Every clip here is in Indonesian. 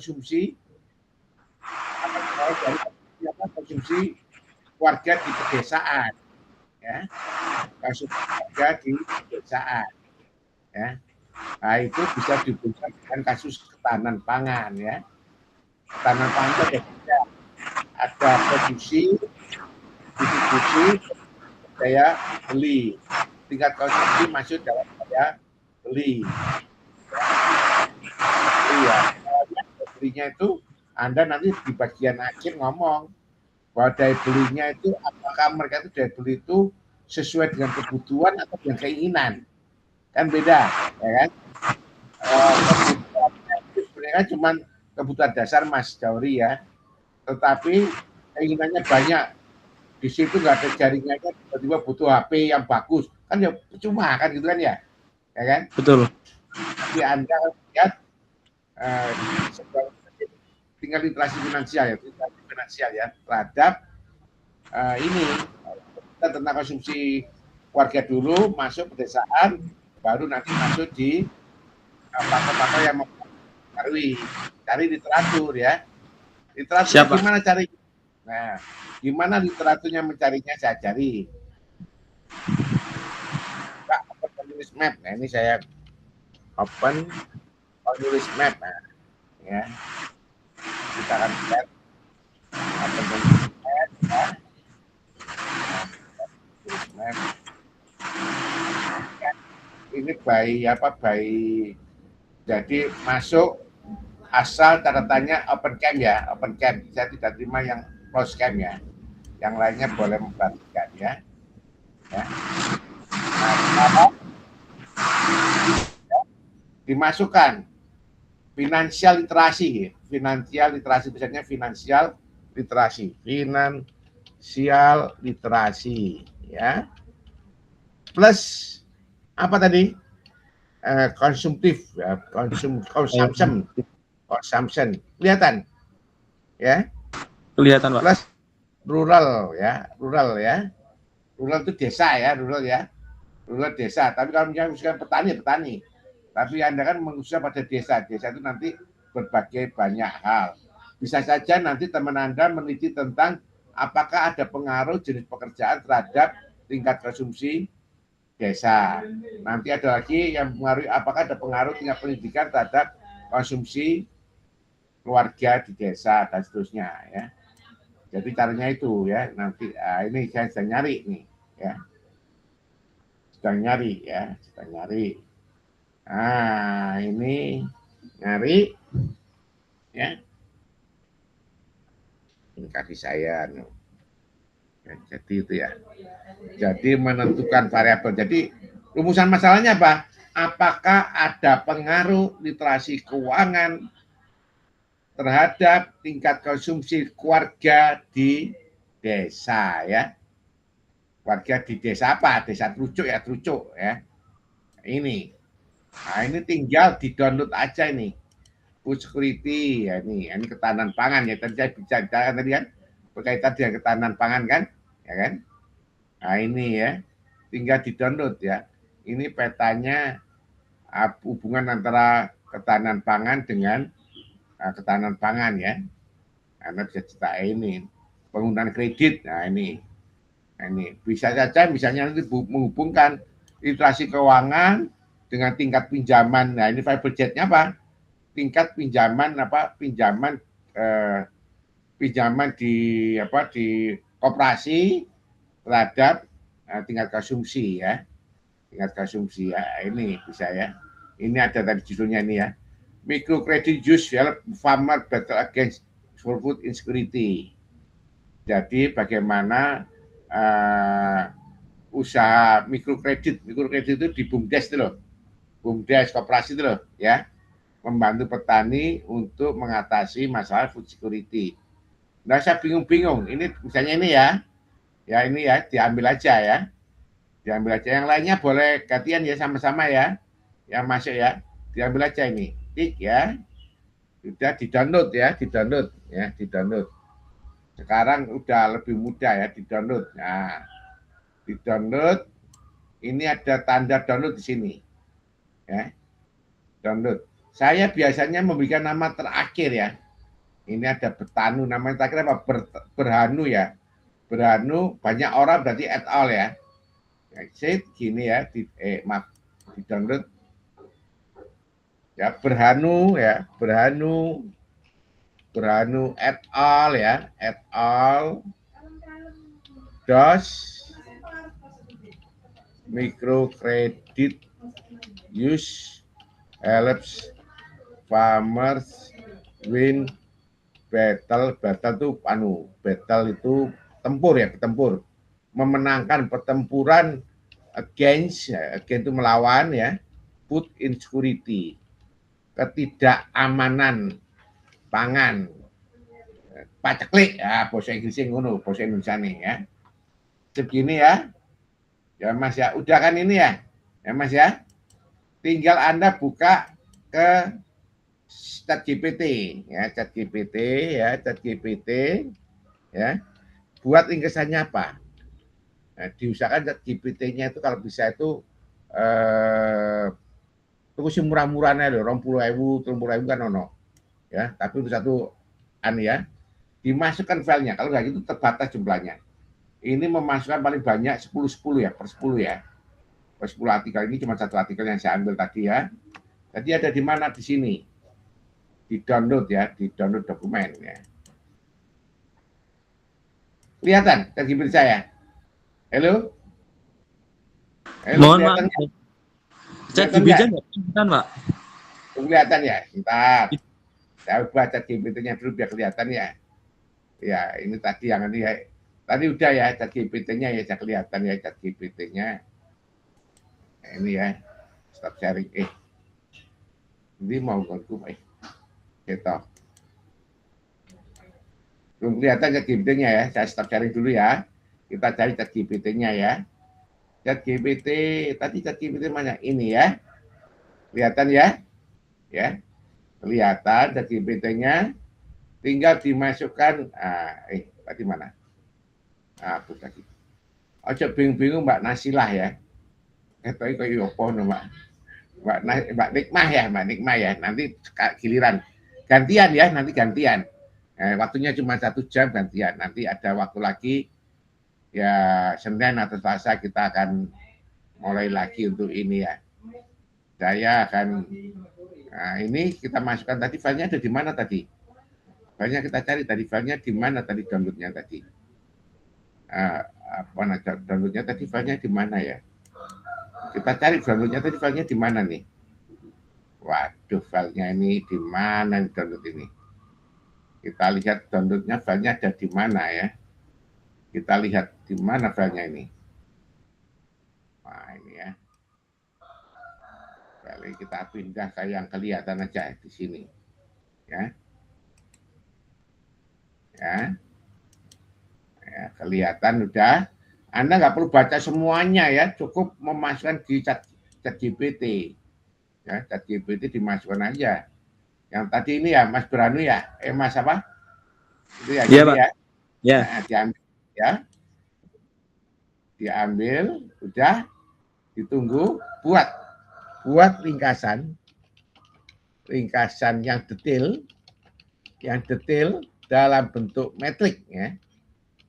konsumsi dari konsumsi warga di pedesaan, ya, konsumsi warga di pedesaan, ya. Nah, itu bisa dihubungkan dengan kasus ketahanan pangan, ya. Ketahanan pangan itu ada produksi, distribusi, daya beli, tingkat konsumsi masuk dalam daya beli. Iya, belinya itu Anda nanti di bagian akhir ngomong bahwa daya belinya itu apakah mereka itu daya beli itu sesuai dengan kebutuhan atau dengan keinginan, kan beda, ya kan? Sebenarnya cuma kebutuhan dasar Mas Dauri, ya, tetapi keinginannya banyak. Di situ nggak ada jaringannya, tiba-tiba butuh HP yang bagus, kan ya cuma kan gitu kan, ya kan? Betul. Jadi Anda lihat tinggal literasi finansial, ya, terhadap ini kita tentang konsumsi warga dulu, masuk pedesaan, baru nanti masuk di kota-kota yang mempengaruhi. Cari literatur, ya. Literaturnya gimana cari? Nah, gimana literaturnya mencarinya, saya cari. Pak, open nulis map. Nah, ini saya open nulis map. Nah, ya. Kita akan lihat open nulis map, ya. Nulis map. Ini bayi jadi masuk asal catatannya open camp, ya, open camp. Saya tidak terima yang close camp, ya. Yang lainnya boleh memperhatikan, ya. Nah, dimasukkan finansial literasi, biasanya finansial literasi, ya. Plus apa tadi? Konsumtif, ya, consumption. Kelihatan, ya. Kelihatan, Pak. Plus rural, ya. Rural itu desa, ya, rural desa. Tapi kalau misalkan petani. Tapi Anda kan mengusah pada desa itu nanti berbagai banyak hal. Bisa saja nanti teman Anda meneliti tentang apakah ada pengaruh jenis pekerjaan terhadap tingkat konsumsi desa. Nanti ada lagi yang mengaruhi apakah ada pengaruh tingkat pendidikan terhadap konsumsi keluarga di desa dan seterusnya, ya. Jadi caranya itu, ya, nanti ini saya sedang nyari nih, ya. Sedang nyari. Nah, ini nyari, ya. Ini kaki saya, ya, jadi itu, ya. Jadi menentukan variabel. Jadi rumusan masalahnya apa? Apakah ada pengaruh literasi keuangan terhadap tingkat konsumsi keluarga di desa, ya. Warga di desa apa? Desa Trucuk, ya, Trucuk, ya. Ini. Nah, ini tinggal di-download aja ini. Food security, ya, ini ketahanan pangan, ya. Tadi saya bicara tadi kan berkaitan dengan ketahanan pangan, kan? Ya kan? Nah, ini, ya. Tinggal di-download, ya. Ini petanya hubungan antara ketahanan pangan dengan ketahanan pangan, ya. Anda bisa cerita ini penggunaan kredit. Nah, ini bisa saja misalnya nanti menghubungkan literasi keuangan dengan tingkat pinjaman. Nah, ini fiber jet-nya apa? Tingkat pinjaman di koperasi terhadap tingkat konsumsi, ya. Tingkat konsumsi, ya. Ini bisa, ya. Ini ada tadi judulnya ini, ya. Microcredit use help farmer battle against food insecurity. Jadi bagaimana usaha mikrokredit itu di BUMDes itu loh, BUMDes koperasi itu loh, ya, membantu petani untuk mengatasi masalah food security. Nah, saya bingung, ini misalnya ini, ya ini, ya, diambil aja, ya, yang lainnya boleh gantian, ya, sama-sama, ya, yang masuk, ya, diambil aja ini, tik, ya, sudah di-download, ya, di-download. Sekarang udah lebih mudah, ya, di-download. Nah, di-download, ini ada tanda download di sini, ya, download. Saya biasanya memberikan nama terakhir ya. Ini ada Bertanu, namanya terakhir apa? Berhanu ya. Berhanu, banyak orang berarti et al ya. Saya gini ya, maaf, di download ya, Berhanu ya, Berhanu et al ya, et al dos microcredit use helps farmers win battle. Battle itu battle itu tempur ya, tempur, memenangkan pertempuran against ya, against itu melawan ya, food insecurity, ketidakamanan pangan, paceklik ya, bahasa Inggrisnya ngono, bahasa Indonesia nih ya. Segini ya. Ya Mas ya, udah kan ini ya. Ya Mas ya. Tinggal Anda buka ke ChatGPT ya, ChatGPT ya, ChatGPT ya. Buat ringkesannya apa? Nah, diusahakan ChatGPT-nya itu kalau bisa itu itu sih murah-murahnya loh, 20.000, 30.000 kan ono. Ya, tapi itu satu ya, dimasukkan filenya. Kalau nggak gitu terbatas jumlahnya. Ini memasukkan paling banyak 10 ya, per 10 ya. Per 10 artikel, ini cuma satu artikel yang saya ambil tadi ya. Jadi ada di mana? Di sini. Di download ya, di download dokumen ya. Kelihatan tergibir saya? Halo? Halo, Mohon maaf, kelihatan? chat Kelihatan GPT kan, Pak? Kelihatan ya? Bentar. Saya baca GPT-nya dulu biar kelihatan ya. Ya, ini tadi yang ini ya. Tadi udah ya, chat GPT-nya ya, saya kelihatan ya, chat GPT-nya. Ini ya, stop sharing. Ini mau gonku, gitu. Belum kelihatan chat GPT-nya ya, saya stop sharing dulu ya. Kita cari chat GPT-nya ya. Chat GPT, tadi chat GPT mana? Ini ya. Kelihatan ya? Ya, kelihatan chat GPT-nya. Tinggal dimasukkan, tadi mana? Aku tadi. Ojo bingung-bingung Mbak Nasilah ya. Ketoi koyo opo no Mbak. Mbak Nikmah ya, Mbak Nikmah ya. Nanti giliran gantian ya, nanti gantian. Waktunya cuma 1 jam gantian. Nanti ada waktu lagi ya, Senin atau Selasa kita akan mulai lagi untuk ini ya. Saya akan, nah ini kita masukkan tadi, filenya ada di mana tadi? Filenya kita cari tadi, filenya di mana tadi downloadnya tadi? Downloadnya tadi filenya di mana ya? Kita cari downloadnya tadi, filenya di mana nih? Waduh, filenya ini di mana download ini? Kita lihat downloadnya, filenya ada di mana ya? Kita lihat di mana filenya ini. Nah ini ya. Kali kita pindah ke yang kelihatan aja di sini. Ya. Ya. Ya, kelihatan udah. Anda nggak perlu baca semuanya ya, cukup memasukkan di chat GPT. Ya, chat GPT dimasukkan aja. Yang tadi ini ya, Mas Beranu ya, Mas apa? Itu ya, Iya, gini Pak. ya. Ya. Nah, diambil ya. Diambil, udah ditunggu, buat ringkasan yang detail dalam bentuk metrik ya.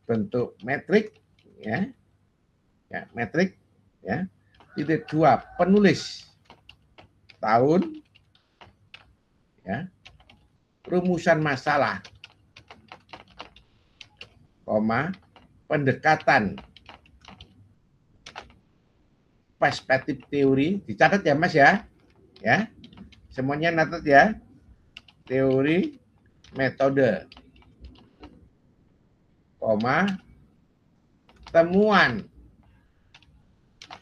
Bentuk metrik ya. Ya, metrik ya. Titik 2, penulis tahun ya, rumusan masalah, koma, pendekatan perspektif teori, dicatat ya Mas ya. Ya. Semuanya catat ya. Teori, metode, koma, temuan,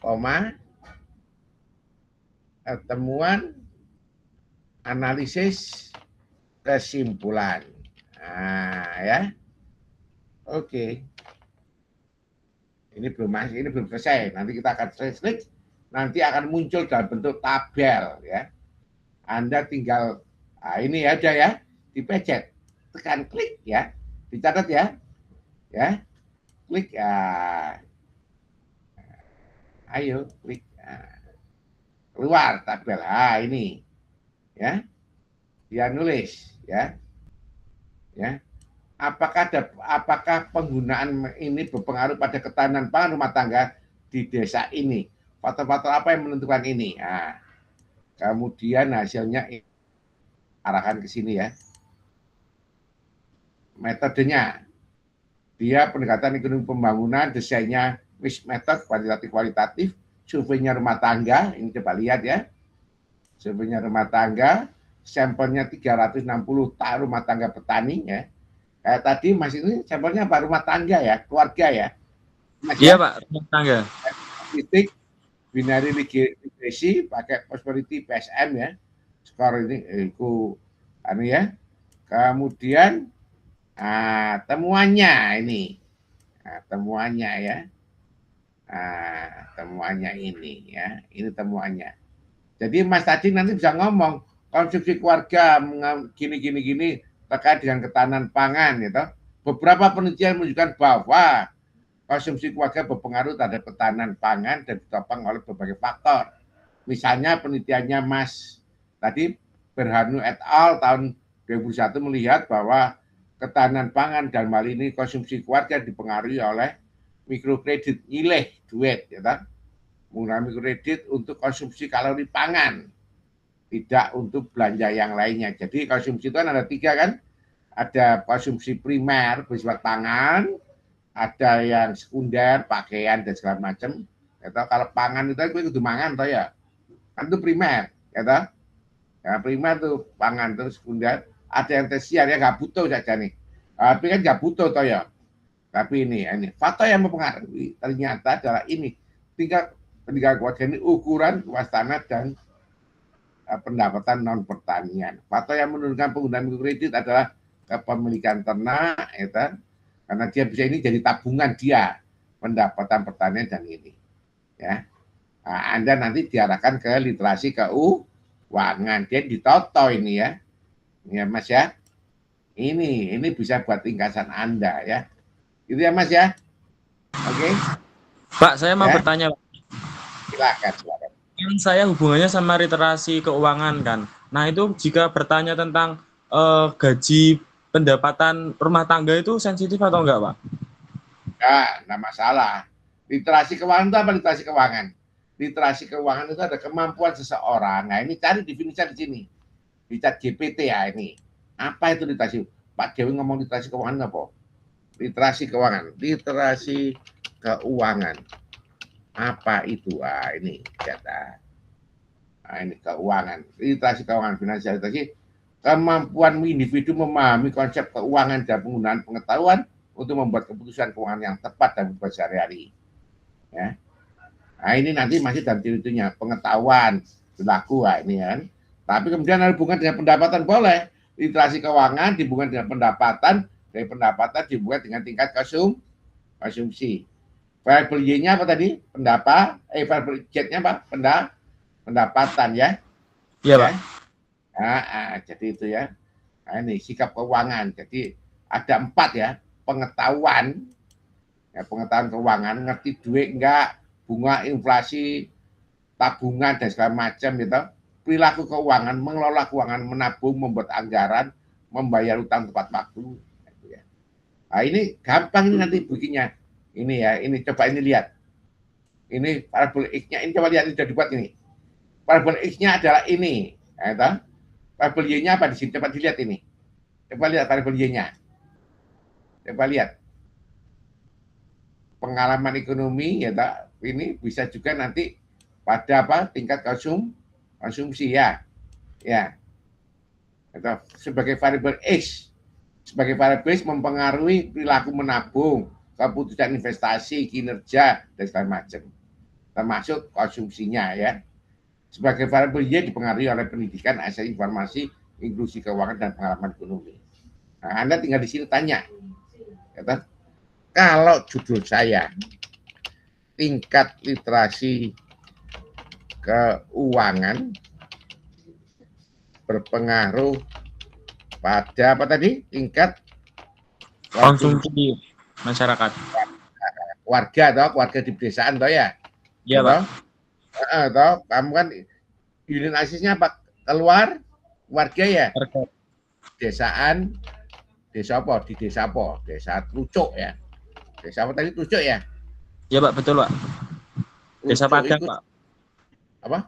koma, temuan, analisis, kesimpulan. Nah, ya. Oke. Ini belum selesai. Nanti kita akan klik, nanti akan muncul dalam bentuk tabel ya. Anda tinggal ini aja ya, dipencet, tekan klik ya, dicatat ya. Ya. Klik ya. Ayo klik. Keluar tabel. Ini ya. Dia nulis ya. Ya. Apakah penggunaan ini berpengaruh pada ketahanan pangan rumah tangga di desa ini? Faktor-faktor apa yang menentukan ini? Nah, kemudian hasilnya arahkan ke sini ya. Metodenya, dia pendekatan ekonomi pembangunan, desainnya mixed method, kualitatif, surveinya rumah tangga, ini coba lihat ya. Surveinya rumah tangga, sampelnya 360 rumah tangga petani ya. Kayak tadi Mas ini sampelnya apa? Rumah tangga ya, keluarga ya. Mas Iya, ya, Pak, rumah tangga. titik binary literacy pakai prosperity PSM ya. Skor ini itu anu ya. Kemudian temuannya ini. Temuannya ya. Temuannya ini ya. Ini temuannya. Jadi Mas tadi nanti bisa ngomong konsumsi keluarga gini terkait dengan ketahanan pangan gitu. Beberapa penelitian menunjukkan bahwa konsumsi keluarga berpengaruh terhadap ketahanan pangan dan ditopang oleh berbagai faktor. Misalnya penelitiannya Mas tadi Berhanu et al. Tahun 2001 melihat bahwa ketahanan pangan dan hal ini konsumsi keluarga dipengaruhi oleh mikrokredit, nyileh duit, ya kan? Menggunakan mikrokredit untuk konsumsi kalori pangan, tidak untuk belanja yang lainnya. Jadi konsumsi itu kan ada 3 kan? Ada konsumsi primer bersifat pangan, ada yang sekunder pakaian dan segala macam. Atau kalau pangan itu gue kudu mangan toh ya. Kan itu primer, ya toh. Ya, primer tuh pangan, terus sekunder ada yang tersier ya nggak butuh saja nih. Tapi kan nggak butuh toh ya. Tapi ini faktor yang mempengaruhi ternyata adalah ini tingkat pendidikan keluarga ini ukuran luas tanah dan pendapatan non pertanian. Faktor yang menurunkan penggunaan mikrokredit adalah kepemilikan ternak, ya, karena dia bisa ini jadi tabungan dia pendapatan pertanian dan ini. Ya, Anda nanti diarahkan ke literasi keuangan, dia ditoto ini ya Mas ya. Ini bisa buat ringkasan Anda ya. Itu ya Mas ya. Oke. Pak, saya mau bertanya, Pak. Silakan. Kan saya hubungannya sama literasi keuangan kan. Nah, itu jika bertanya tentang gaji pendapatan rumah tangga itu sensitif atau enggak, Pak? Enggak masalah. Literasi keuangan itu apa literasi keuangan? Literasi keuangan itu ada kemampuan seseorang. Nah, ini cari definisi di sini. Di chat GPT ya ini. Apa itu literasi? Pak Dewi ngomong literasi keuangan apa? Literasi keuangan. Literasi keuangan. Apa itu? Ini data. Ini keuangan. Literasi keuangan, finansial literasi. Kemampuan individu memahami konsep keuangan dan penggunaan pengetahuan untuk membuat keputusan keuangan yang tepat dan berbuat sehari-hari. Ya. Nah, ini nanti masih dalam ciri-cirinya pengetahuan berlaku ini kan. Tapi kemudian ada hubungan dengan pendapatan boleh. Literasi keuangan dihubungkan dengan pendapatan, dari pendapatan dihubungkan dengan tingkat konsumsi. Variable Y-nya apa tadi? Variable Z-nya apa? Pendapatan ya. Iya, Pak. Jadi itu ya. Nah, ini sikap keuangan. Jadi ada 4 ya. Pengetahuan keuangan, ngerti duit enggak, bunga, inflasi, tabungan dan segala macam gitu. Perilaku keuangan, mengelola keuangan, menabung, membuat anggaran, membayar utang tepat waktu. Nah, ini gampang ini nanti bikinnya. Ini ya, ini coba ini lihat. Ini parabol X-nya, ini coba lihat ini sudah dibuat ini. Parabol X-nya adalah ini. Nah, parabol Y-nya apa di sini? Coba dilihat ini. Coba lihat parabol Y-nya. Coba lihat. Pengalaman ekonomi ya tak? Ini bisa juga nanti pada tingkat konsumsi ya. Atau sebagai variabel X. Sebagai variabel X mempengaruhi perilaku menabung, keputusan investasi, kinerja dan segala macam. Termasuk konsumsinya ya. Sebagai variabel Y dipengaruhi oleh pendidikan, akses informasi, inklusi keuangan dan pengalaman ekonomi. Nah, Anda tinggal di sini tanya. Ya, kalau judul saya tingkat literasi keuangan berpengaruh pada apa tadi? Tingkat konsumsi masyarakat. Warga di pedesaan toh ya? Iya, Pak. Toh kamu kan unit asisnya apa? Keluar warga ya Warga. desaan, desa apa? Di desa apa? Desa Trucuk ya. Desa apa tadi Trucuk ya? Ya Pak, betul Pak. Desa Trucuk Padang itu Pak. apa?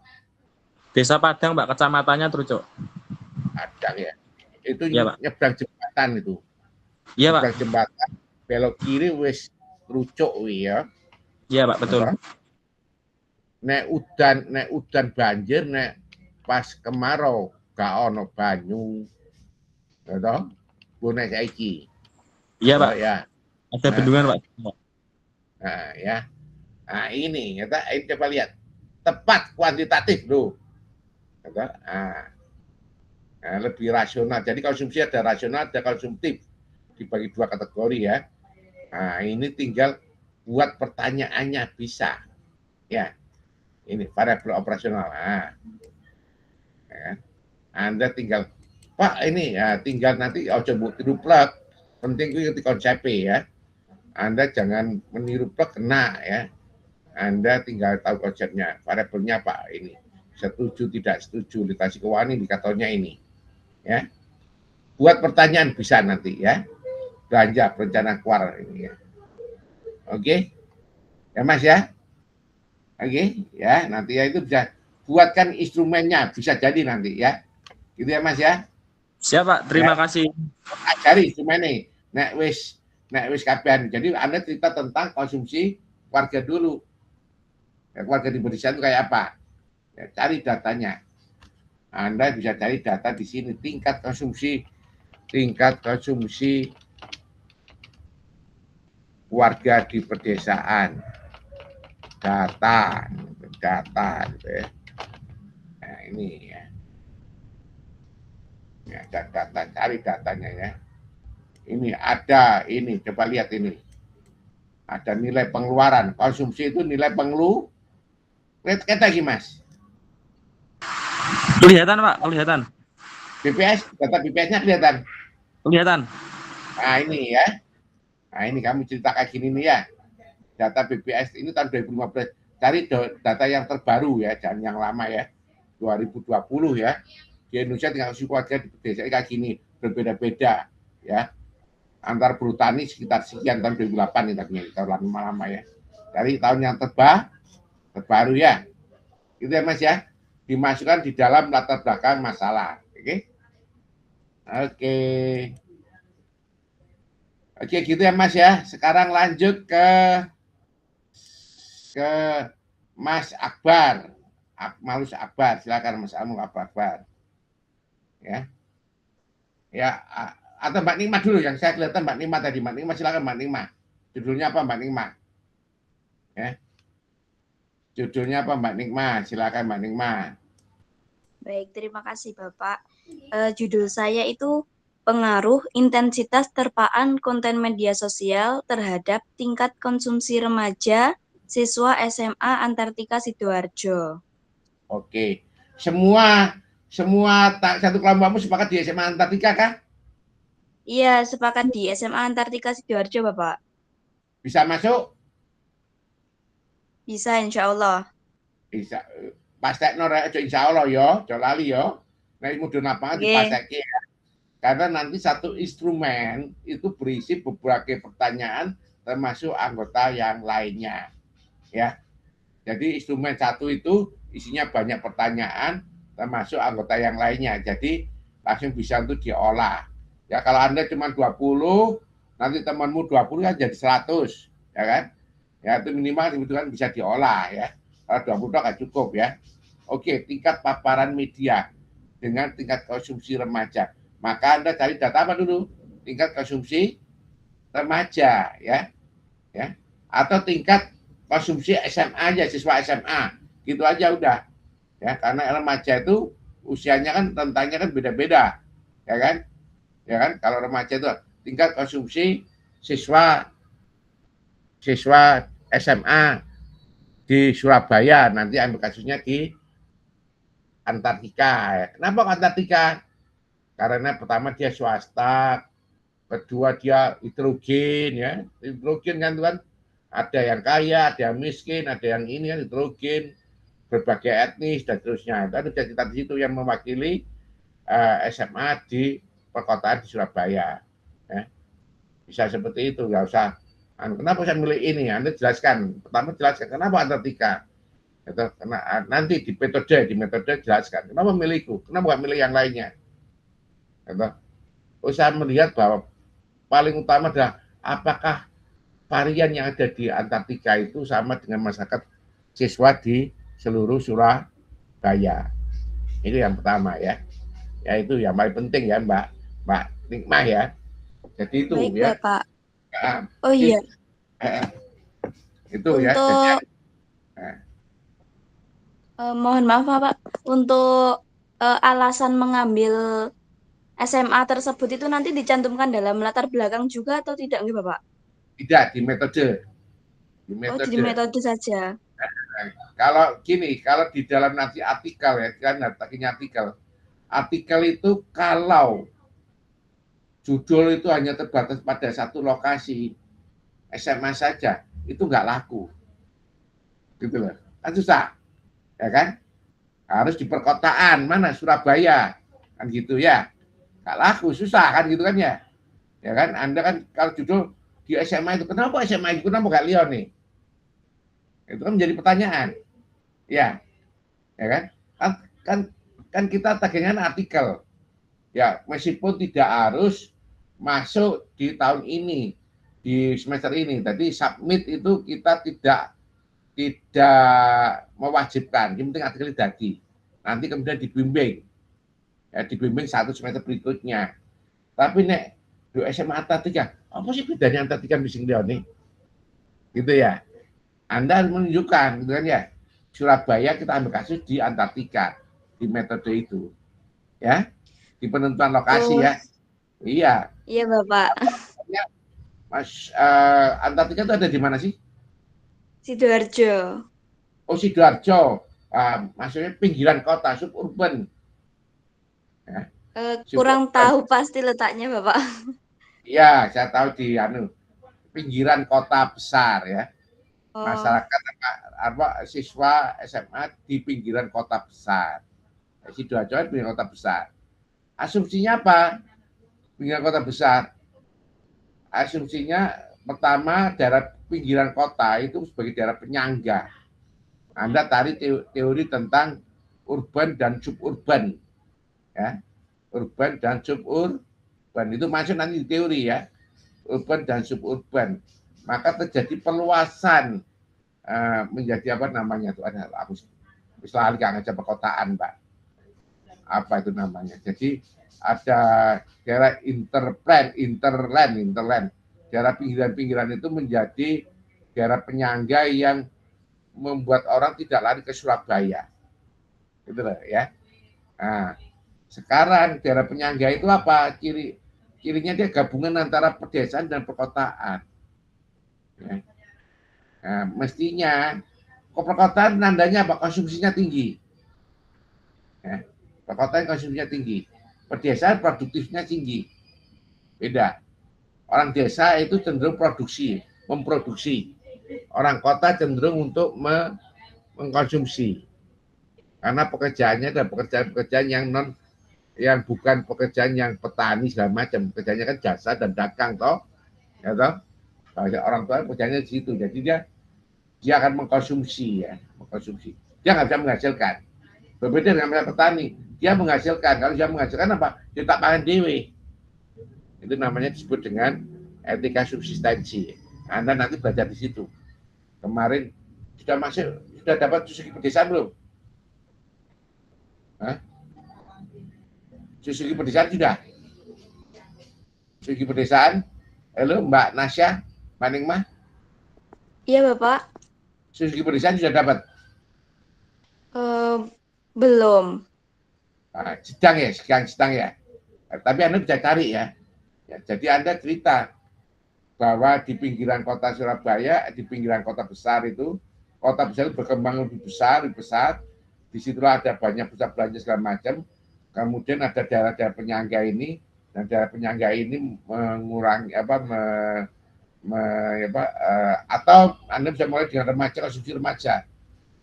Desa Padang Pak, kecamatannya Trucuk. Padang ya. Itu Iya Pak. nyebrang jembatan itu. Iya Pak. Nyebrang jembatan, belok kiri wis Trucuk ya. Iya Pak, betul. Nek udan banjir, nek pas kemarau gak ono banyu. Ya toh? Bonek saiki. Iya Pak. Ya. Ada Nah, bendungan Pak. nah ya. Nah ini coba lihat tepat kuantitatif loh. Nah, lebih rasional. Jadi konsumsi ada rasional, ada konsumtif, dibagi dua kategori ya. Nah ini tinggal buat pertanyaannya bisa, ya. Ini variabel operasional. Nah, ya. Anda tinggal Pak ini ya tinggal nanti coba tiru plug. Penting itu konsep ya. Anda jangan meniru plug kena ya. Anda tinggal tahu konsepnya, variabelnya Pak ini. Setuju tidak setuju, literasi keuangan indikatornya ini. Ya. Buat pertanyaan bisa nanti ya. Belanja perencanaan keluar ini ya. Oke. Ya Mas ya. Oke, ya nanti ya itu bisa buatkan instrumennya bisa jadi nanti ya. Gitu ya Mas ya. Siap Pak, terima kasih. Ajari instrumennya. Nek wis kabehan. Jadi Anda cerita tentang konsumsi warga dulu. Ya, warga di Indonesia itu kayak apa? Ya, cari datanya. Anda bisa cari data di sini tingkat konsumsi warga di pedesaan. Data gitu ya. Nah, ini ya. Ya, data, cari datanya ya. Ini ada, ini coba lihat ini. Ada nilai pengeluaran. Konsumsi itu nilai lihat kata lagi Mas. Kelihatan Pak, kelihatan. BPS, data BPS-nya kelihatan. Kelihatan. Nah ini ya. Nah ini kamu cerita kayak gini nih ya. Data BPS ini tahun 2015. Cari data yang terbaru ya, jangan yang lama ya. 2020 ya. Di Indonesia tinggal warga di desa kayak gini, berbeda-beda ya. Antar buruh tani sekitar sekian tahun 2008 ini tadinya, tahun lama-lama ya. Dari tahun yang terbaru ya. Itu ya Mas ya. Dimasukkan di dalam latar belakang masalah. Oke. Oke. Oke gitu ya Mas ya. Sekarang lanjut ke Mas Akbar. Malus Akbar. Silakan Mas Akbar. Ya. Ya, atau Mbak Nima dulu yang saya kelihatan Mbak Nima tadi. Mbak Nima silakan Mbak Nima. Judulnya apa Mbak Nima? Ya. Judulnya apa Mbak Nima? Silakan Mbak Nima. Baik, terima kasih Bapak. Judul saya itu pengaruh intensitas terpaan konten media sosial terhadap tingkat konsumsi remaja siswa SMA Antartika Sidoarjo. Oke. Semua satu kelompokmu sepakat di SMA Antartika kah? Iya, sepakat di SMA Antartika Sidoarjo, Bapak. Bisa masuk? Bisa, insya Allah. Bisa. Pastekno rek insya Allah ya, aja lali ya. Nek mudhun lapangan dipastekke ya. Karena nanti satu instrumen itu berisi beberapa pertanyaan termasuk anggota yang lainnya. Ya. Jadi instrumen satu itu isinya banyak pertanyaan termasuk anggota yang lainnya. Jadi langsung bisa untuk diolah. Ya kalau Anda cuma 20, nanti temanmu 20 kan jadi 100, ya kan? Ya itu minimal dibutuhkan bisa diolah ya. Kalau 20 nggak cukup ya. Oke, tingkat paparan media dengan tingkat konsumsi remaja. Maka Anda cari data apa dulu? Tingkat konsumsi remaja ya. Ya. Atau tingkat konsumsi SMA aja, siswa SMA. Gitu aja udah. Ya, karena remaja itu usianya kan rentangnya kan beda-beda. Ya kan? Ya kan? Kalau remaja itu tingkat konsumsi siswa SMA di Surabaya, nanti ambil kasusnya di Antartika. Kenapa Antartika? Karena pertama dia swasta, kedua dia hidrogen ya. Hidrogen kan ada yang kaya, ada yang miskin, ada yang ini kan hidrogen, berbagai etnis dan seterusnya. Itu ada cerita di situ yang mewakili SMA di perkotaan di Surabaya. Ya. Bisa seperti itu, nggak usah. Kenapa saya milih ini? Anda jelaskan. Pertama jelaskan kenapa Antartika. Nanti di metode jelaskan. Kenapa milihku? Kenapa nggak milih yang lainnya? Saya melihat bahwa paling utama adalah apakah varian yang ada di Antartika itu sama dengan masyarakat siswa di seluruh Surabaya. Itu yang pertama ya. Ya itu yang paling penting ya Mbak Nikmah ya. Jadi itu Baik, ya. Bapak. Nah, Oh iya. Itu untuk, ya. Jadi, mohon maaf Bapak, untuk alasan mengambil SMA tersebut itu nanti dicantumkan dalam latar belakang juga atau tidak nggih Bapak? tidak di metode. Di Oh, metode. jadi metode saja. Kalau gini, kalau di dalam nanti artikel ya, kan artikelnya artikel itu kalau judul itu hanya terbatas pada satu lokasi SMA saja, itu nggak laku. Gitu loh. Kan susah. Ya kan? Harus di perkotaan, mana Surabaya. Kan gitu ya. Nggak laku, susah kan gitu kan ya. Ya kan? Anda kan kalau judul di SMA itu, kenapa SMA itu, kenapa nggak Lyon nih? Itu kan menjadi pertanyaan. Ya. Ya kan? Kan kita tagihan artikel. Ya, meskipun tidak harus masuk di tahun ini, di semester ini. Tadi submit itu kita tidak mewajibkan. Yang penting artikel jadi. Nanti kemudian dibimbing. Ya, dibimbing satu semester berikutnya. Tapi nek di SMA Antartika, apa sih bedanya Antartika di sini nih? Gitu ya. Anda harus menunjukkan, gitu kan ya. Surabaya kita ambil kasus di Antartika di metode itu. Ya. Di penentuan lokasi ya. Iya. Iya Bapak. Mas Antartika itu ada di mana sih? Sidoarjo. Oh, Sidoarjo. Maksudnya pinggiran kota, suburban. Ya. Kurang tahu pasti letaknya Bapak. Iya, saya tahu di pinggiran kota besar ya. Masyarakat siswa SMA di pinggiran kota besar. Sidoarjo di pinggiran kota besar. Asumsinya apa? Pinggiran kota besar. Asumsinya pertama daerah pinggiran kota itu sebagai daerah penyangga. Anda tarik teori tentang urban dan suburban. Ya. Urban dan suburban itu masuk nanti di teori ya. Urban dan suburban. Maka terjadi perluasan menjadi apa namanya itu ada aku selalu nggak ngajak perkotaan, Pak. Apa itu namanya? Jadi ada daerah interland. Daerah pinggiran-pinggiran itu menjadi daerah penyangga yang membuat orang tidak lari ke Surabaya. Gitu loh ya. Nah, sekarang daerah penyangga itu apa? Cirinya dia gabungan antara pedesaan dan perkotaan. Ya. Nah, mestinya perkotaan tandanya apa? Konsumsinya tinggi. Ya. Perkotaan konsumsinya tinggi. Pedesaan produktifnya tinggi. Beda. Orang desa itu cenderung memproduksi. Orang kota cenderung untuk mengkonsumsi. Karena pekerjaannya adalah pekerjaan-pekerjaan yang bukan pekerjaan yang petani segala macam. Pekerjaannya kan jasa dan dagang toh. Ya toh. Orang tua pekerjaannya di situ. Jadi dia akan mengkonsumsi ya, Dia nggak bisa menghasilkan. Berbeda dengan petani, dia menghasilkan. Kalau dia menghasilkan apa? Dia tak pangan dewe. Itu namanya disebut dengan etika subsistensi. Anda nanti belajar di situ. Kemarin sudah dapat Suzuki pedesaan belum? Suzuki pedesaan sudah? Suzuki pedesaan? Halo Mbak Nasya, Mbak Ningmah? Iya Bapak. Suzuki pedesaan sudah dapat? Belum. Sedang ya. Tapi Anda bisa cari ya. Jadi Anda cerita bahwa di pinggiran kota Surabaya, di pinggiran kota besar itu berkembang lebih besar. Di situlah ada banyak pusat belanja segala macam. Kemudian ada daerah-daerah penyangga ini, dan daerah penyangga ini mengurangi atau Anda bisa mulai dengan konsumsi remaja.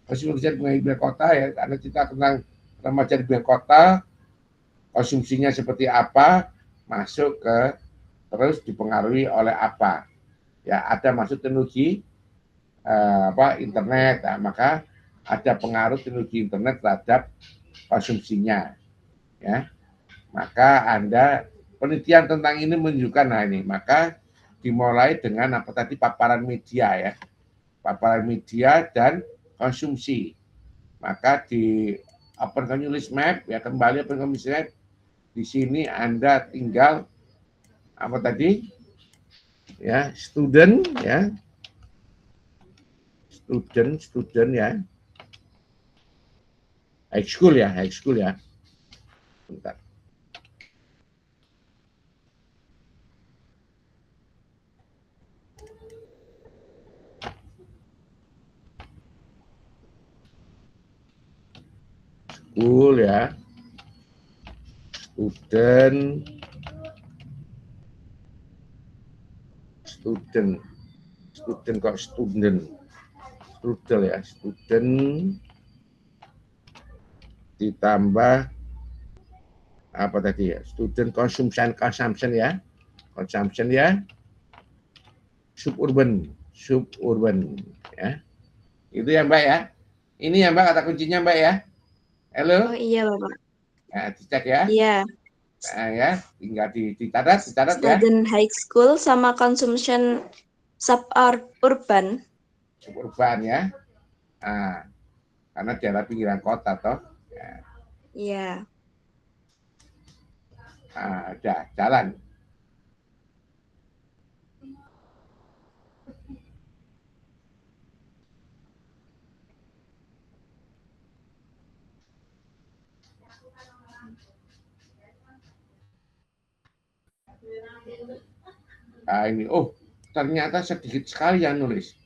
Konsumsi di pinggir kota ya, Anda cerita tentang remaja di pinggir kota, konsumsinya seperti apa, masuk ke terus dipengaruhi oleh apa. Ya, ada masuk teknologi internet, nah, maka ada pengaruh teknologi internet terhadap konsumsinya. Ya, maka Anda penelitian tentang ini menunjukkan ini, maka dimulai dengan apa tadi paparan media ya, paparan media dan konsumsi. Maka di Open Knowledge Map ya, kembali Open Knowledge Map, di sini Anda tinggal apa tadi ya, student ya, student ya, high school ya, bentar. School ya, student kok student ya, student ditambah apa tadi ya, student consumption ya, suburban ya, itu ya Mbak ya, ini ya Mbak kata kuncinya Mbak ya. Halo. Oh iya Bapak. Nah, dicek ya. Iya. Nah, ya, tinggal dicatat ya. Student high school sama consumption suburban. Suburban ya. Nah, karena daerah pinggiran kota toh. Ya. Iya. Nah, udah jalan. Nah, ini, oh ternyata sedikit sekali yang nulis.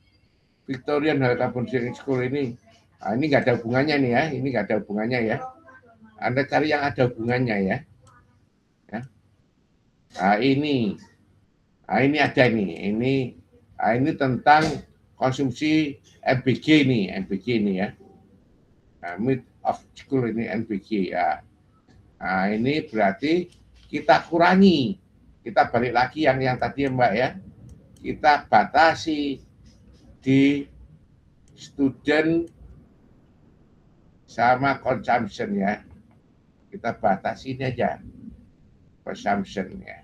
Victorian Carbon School ini. Nah, ini nggak ada hubungannya nih ya, ini nggak ada hubungannya ya. Anda cari yang ada hubungannya ya. Nah, ini ada nih, ini tentang konsumsi MBG ini ya. Nah, mid of school ini MBG ya. Nah, ini berarti kita kurangi, kita balik lagi yang tadi ya Mbak ya, kita batasi di student sama consumption ya, kita batasi ini aja consumption ya,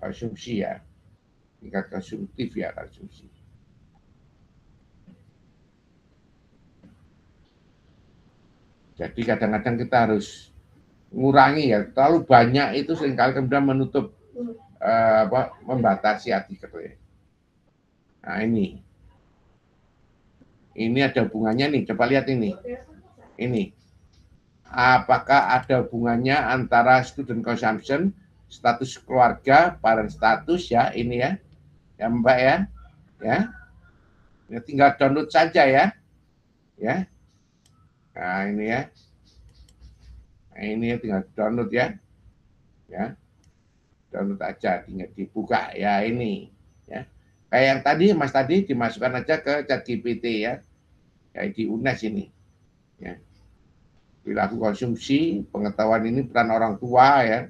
konsumsi ya, tingkat konsumtif ya, konsumsi. Jadi kadang-kadang kita harus ngurangi ya, terlalu banyak itu seringkali kemudian menutup membatasi artikel ya. Nah ini ada hubungannya nih, coba lihat ini. Apakah ada hubungannya antara student consumption, status keluarga, parent status ya, ini ya Mbak ya, ya tinggal download saja ya. Nah ini ya, tinggal download ya, download aja, tinggal dibuka ya ini ya. Kayak yang tadi Mas tadi dimasukkan aja ke ChatGPT ya, kayak di UNES ini ya. Perilaku konsumsi, pengetahuan ini peran orang tua ya.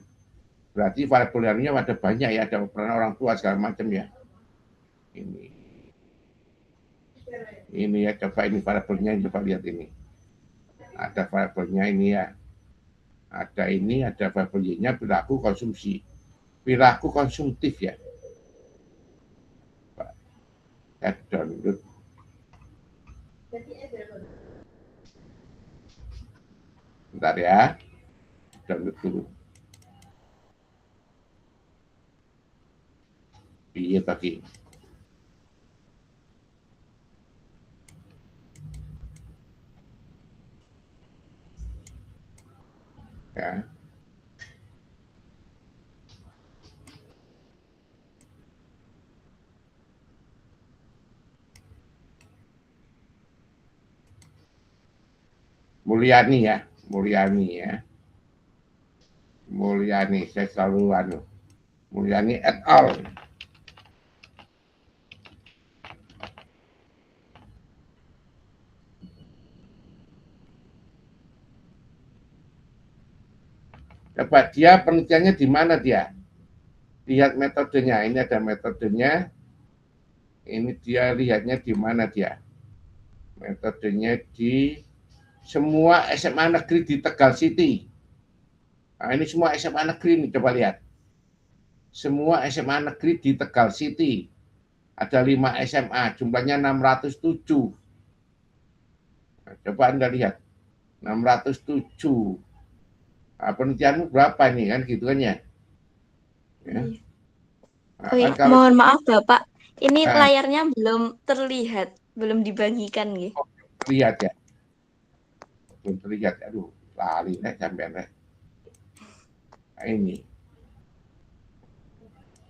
Berarti variabelnya ada banyak ya, ada peran orang tua segala macam ya. Ini ya, coba ini variabelnya, coba lihat ini. Ada variabelnya ini ya. Ada variabelnya perilaku konsumsi. Perilaku konsumtif ya. Download. Bentar ya. Download dulu. Iya tadi. Ya. Mulyani ya, Mulyani, saya selalu Mulyani et al. Coba dia penelitiannya di mana dia? Lihat metodenya. Ini ada metodenya. Ini dia lihatnya di mana dia? Metodenya di semua SMA negeri di Tegal City. Nah, ini semua SMA negeri nih, coba lihat. Semua SMA negeri di Tegal City. Ada 5 SMA, jumlahnya 607. Nah, coba Anda lihat. 607. Nah, penelitianmu berapa nih kan gitu kan ya? Ya. Nah, Oh kan iya, kalau mohon maaf Bapak, ini nah, layarnya belum terlihat, belum dibagikan nih. lihat ya, belum terlihat. Aduh, lali sampai nah, ini.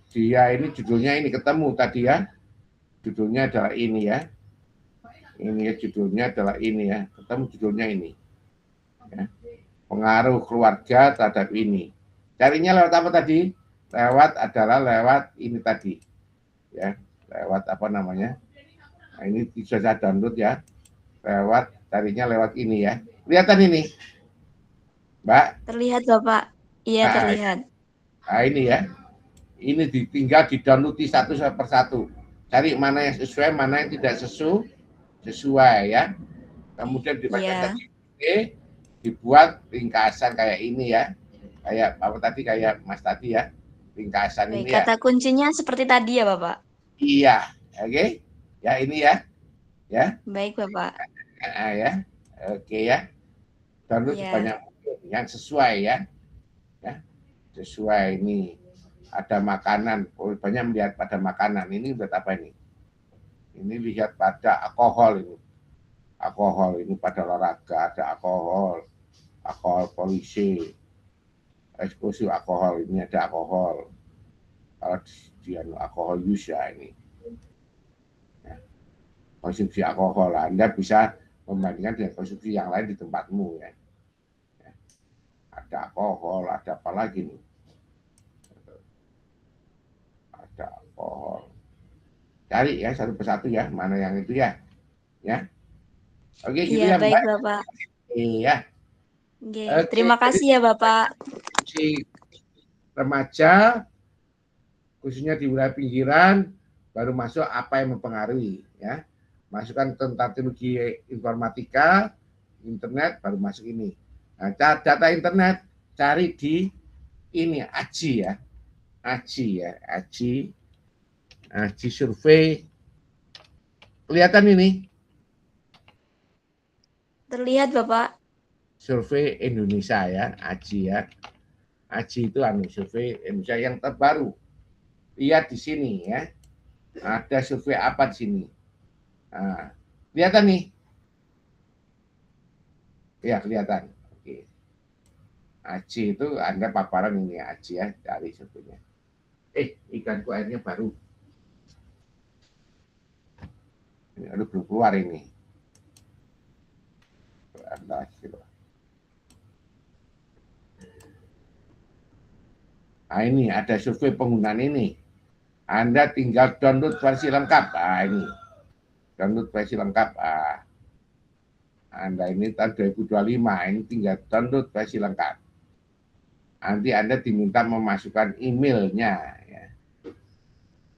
Dia ini judulnya ini ketemu tadi ya. Judulnya adalah ini ya. Ini ya judulnya adalah ini ya. Ketemu judulnya ini. Ya. Pengaruh keluarga terhadap ini. Carinya lewat apa tadi? Lewat ini tadi. Ya, lewat apa namanya? Nah, ini bisa saya download ya. Carinya lewat ini ya. Kelihatan ini, Mbak. Terlihat Bapak? Iya Nah, terlihat. nah ini ya. Ini tinggal di-download satu persatu. Cari mana yang sesuai, mana yang tidak sesuai ya. Kemudian dibaca Iya. tadi, dibuat ringkasan kayak ini ya. Kayak apa tadi, kayak Mas tadi ya. Ringkasan Baik, ini ya. kata kuncinya seperti tadi ya Bapak? Iya, oke. Ya ini ya. Ya. Baik Bapak. Ya. Oke ya. Download Iya. sebanyak mungkin yang sesuai ya. Ya. Sesuai ini. Ada makanan, banyak melihat pada makanan. Ini buat apa ini? Ini lihat pada alkohol ini. Alkohol ini pada olahraga ada alkohol polisi, eksposur alkohol ini ada alkohol. Kalau dia alkohol use ya ini. Ya. Konsumsi alkohol, Anda bisa membandingkan dengan konsumsi yang lain di tempatmu ya. Ya. Ada alkohol, ada apa lagi nih? Ada alkohol. Cari ya satu persatu ya, mana yang itu ya. Ya. Oke, gitu Iya, ya, baik Mbak. Bapak. Iya. Oke, Oke. terima kasih ya Bapak. Si remaja, khususnya di wilayah pinggiran, baru masuk apa yang mempengaruhi. Ya. Masukkan tentang teknologi informatika, internet, baru masuk ini. Nah, data internet, cari di ini, AJI ya. AJI ya, AJI survei. Kelihatan ini? Terlihat Bapak. Survei Indonesia ya, AJI ya. AJI itu survei Indonesia yang terbaru. Lihat di sini ya. Ada survei apa di sini? Nah, kelihatan nih? Ya, kelihatan. Oke. AJI itu Anda paparan ini AJI ya, cari surveinya. Ikanku airnya baru. Ini belum keluar ini. Nah, ini ada survei penggunaan ini. Anda tinggal download versi lengkap. Nah, ini. Download versi lengkap. Nah, Anda ini tahun 2025. Ini tinggal download versi lengkap. Nanti Anda diminta memasukkan emailnya. Ya.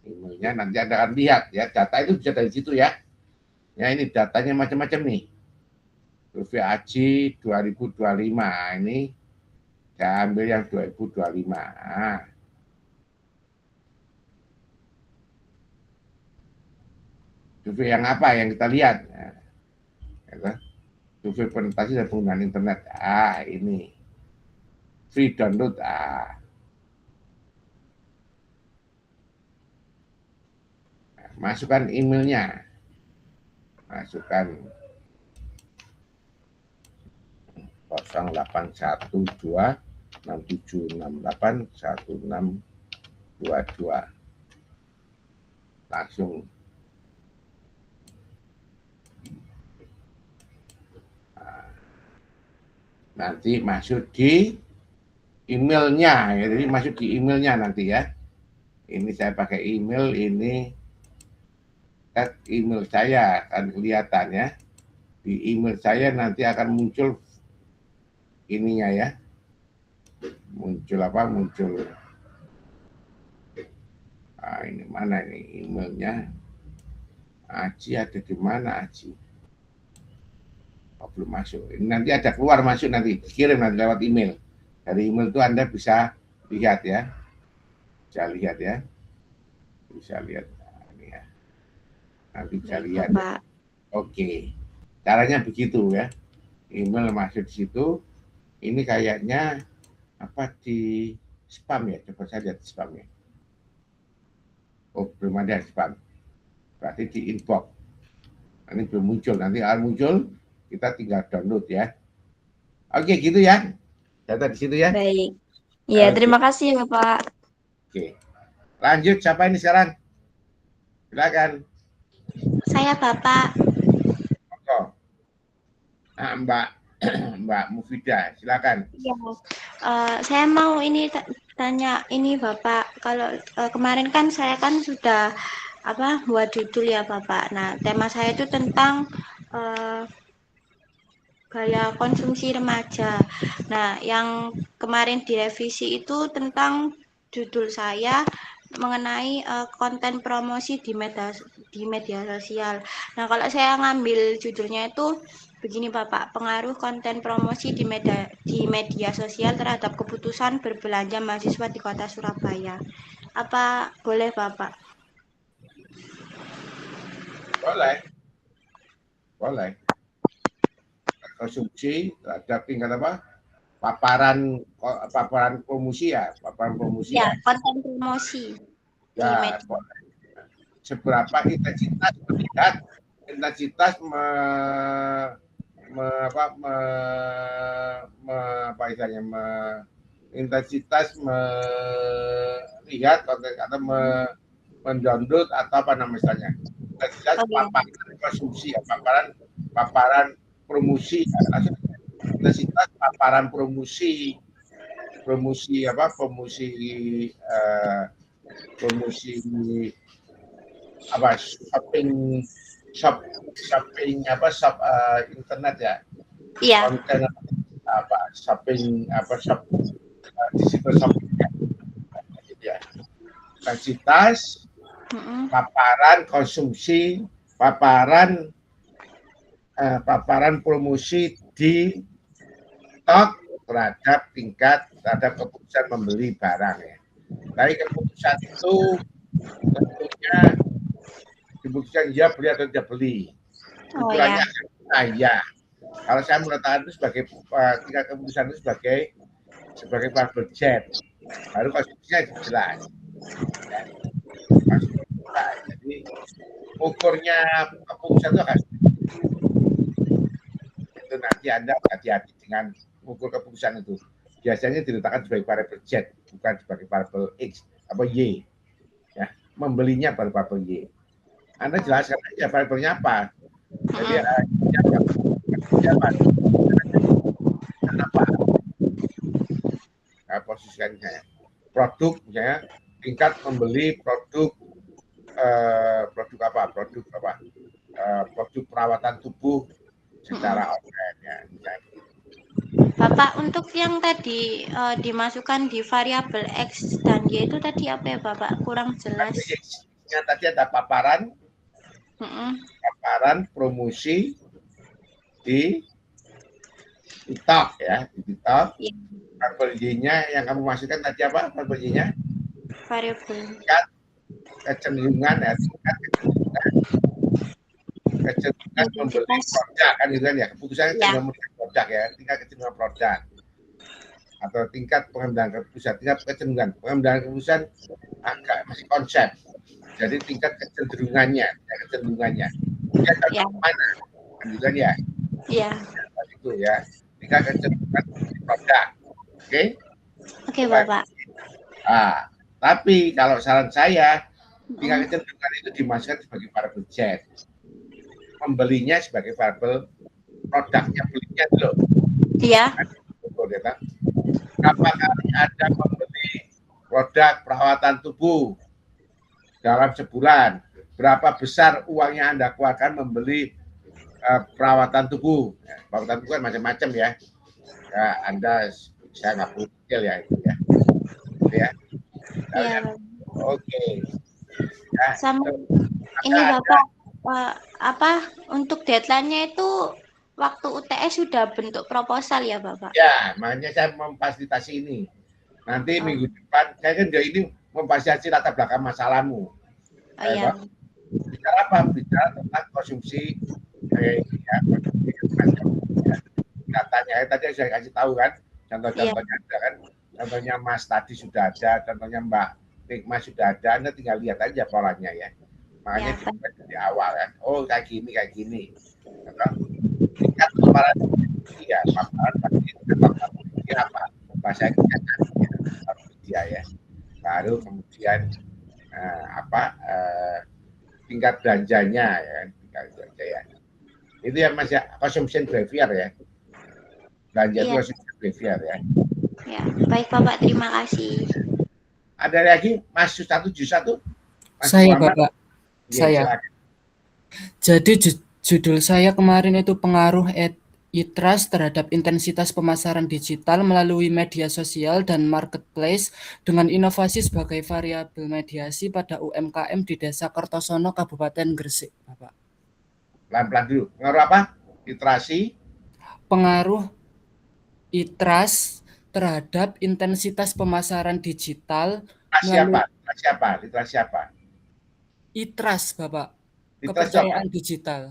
Emailnya nanti Anda akan lihat. Ya, data itu bisa dari situ ya. Ya, ini datanya macam-macam nih. Survei AJI 2025. Ini saya ambil yang 2025. Nah. Survei yang apa yang kita lihat? Nah, survei penetrasi dan penggunaan internet. Ini. Free download. Masukkan emailnya. Masukkan 0812 6768 1622. Langsung nanti masuk di emailnya ya. Jadi masuk di emailnya nanti ya. Ini saya pakai email ini. Email saya akan kelihatan ya. Di email saya nanti akan muncul ininya ya. muncul apa? Muncul. Ini mana nih emailnya? Aji ada di mana Aji? Oh, belum masuk. Ini nanti ada keluar masuk nanti. Kirim nanti lewat email. Dari email itu Anda bisa lihat ya. Bisa lihat ya. Bisa lihat. Nah, ini ya. Nanti bisa lihat. Bapak. Oke. Caranya begitu ya. Email masuk di situ. Ini kayaknya apa di spam ya? Coba saya lihat di spam ya. Oh, belum ada spam. Berarti di inbox. Ini belum muncul. Nanti akan muncul, kita tinggal download ya. Oke, gitu ya. Data di situ ya. Baik. Ya, Oke. terima kasih Bapak. Oke. Lanjut, siapa ini sekarang? Silakan. Saya Bapak. Oh. Mbak Mbak Mufidah, silakan. Ya, saya mau ini tanya ini Bapak. Kalau kemarin kan saya kan sudah buat judul ya Bapak. Nah, tema saya itu tentang gaya konsumsi remaja. Nah, yang kemarin direvisi itu tentang judul saya mengenai konten promosi di media sosial. Nah, kalau saya ngambil judulnya itu begini Bapak, pengaruh konten promosi di media sosial terhadap keputusan berbelanja mahasiswa di Kota Surabaya. Apa boleh Bapak? Boleh. Boleh. Konsumsi terhadap tingkat apa? Paparan promosi ya, paparan promosi Ya, ya. konten promosi. Ya, seberapa intensitas melihat intensitas intensitas melihat konten atau mendownload atau apa namanya intensitas paparan konsumsi ya, paparan promosi ya. Intensitas paparan promosi apa shopping internet ya. Iya. Konten digital shopping ya. Intensitas paparan konsumsi paparan promosi di TikTok terhadap keputusan membeli barang ya. Tapi keputusan itu tentunya diputuskan ya beli atau tidak beli. Ukurannya ya. Kalau saya meletakkan itu sebagai tingkat keputusan itu sebagai budget. Baru konsumsinya jelas. Ya. Jadi ukurnya keputusan itu harus itu nanti Anda hati-hati dengan ukur keputusan itu. Biasanya diletakkan sebagai variable Z, bukan sebagai variable X atau Y. Ya, membelinya variable Y. Anda jelaskan aja variabelnya apa. Jadi apa? Nah, posisikannya produk misalnya tingkat membeli produk produk perawatan tubuh secara online ya misalnya. Bapak, untuk yang tadi dimasukkan di variabel X dan Y itu tadi apa ya Bapak? Kurang jelas. Yang tadi ada paparan promosi di TikTok ya, di TikTok. Variabel Y-nya yang kamu masukkan tadi apa? Variabel Y-nya? Variabel. Kecenderungan ya, kecenderungan membeli produk kan gitu kan ya, keputusannya cenderungan membeli produk ya, tingkat kecenderungan produk atau tingkat pengambilan keputusan, tingkat pengambilan keputusan agak masih konsep, jadi tingkat kecenderungannya dia mana kan gitu kan ya, itu ya tingkat kecenderungan produk. Oke Bapak. Tapi kalau saran saya tingkat kecenderungan itu dimasukkan sebagai variabel Z, membelinya sebagai variabel produknya, belinya dulu. Iya. Berapa kali Anda membeli produk perawatan tubuh dalam sebulan? Berapa besar uang yang Anda keluarkan membeli perawatan tubuh? Perawatan tubuh kan macam-macam ya. Anda saya nggak perlu detail ya itu ya. Ya. Iya, Oke. Ya, sama ini ada- Bapak, apa untuk deadline-nya itu waktu UTS sudah bentuk proposal ya Bapak? Ya, makanya saya memfasilitasi ini. Nanti Oh. minggu depan, saya kan dia ini memfasilitasi latar belakang masalahmu. Oh iya, Bicara apa? Bicara tentang konsumsi ya, konsumsi ya. Katanya tadi saya kasih tahu kan, contoh-contohnya ada kan, contohnya Mas tadi sudah ada, contohnya Mbak Nikma sudah ada, Anda tinggal lihat aja polanya ya. Makanya Ya, di awal kan, oh kayak gini. Tingkat paparan ya, paparan pasti apa? Bahasa media ya. Baru kemudian tingkat belanjanya ya, tingkat belanja ya. Itu ya Mas ya, consumption behavior ya. Belanja itu Iya. consumption behavior ya. ya. Baik Bapak, terima kasih. Ada lagi Mas 171? Mas Saya Muhammad? Bapak, Ya, saya. silakan. Jadi judul saya kemarin itu pengaruh e-trust terhadap intensitas pemasaran digital melalui media sosial dan marketplace dengan inovasi sebagai variabel mediasi pada UMKM di Desa Kertosono, Kabupaten Gresik, Bapak. Pelan-pelan dulu. Pengaruh apa? Literasi. Pengaruh e-trust terhadap intensitas pemasaran digital Siapa? Literasi apa? e-trust, Bapak. Literasi Kepercayaan apa? digital.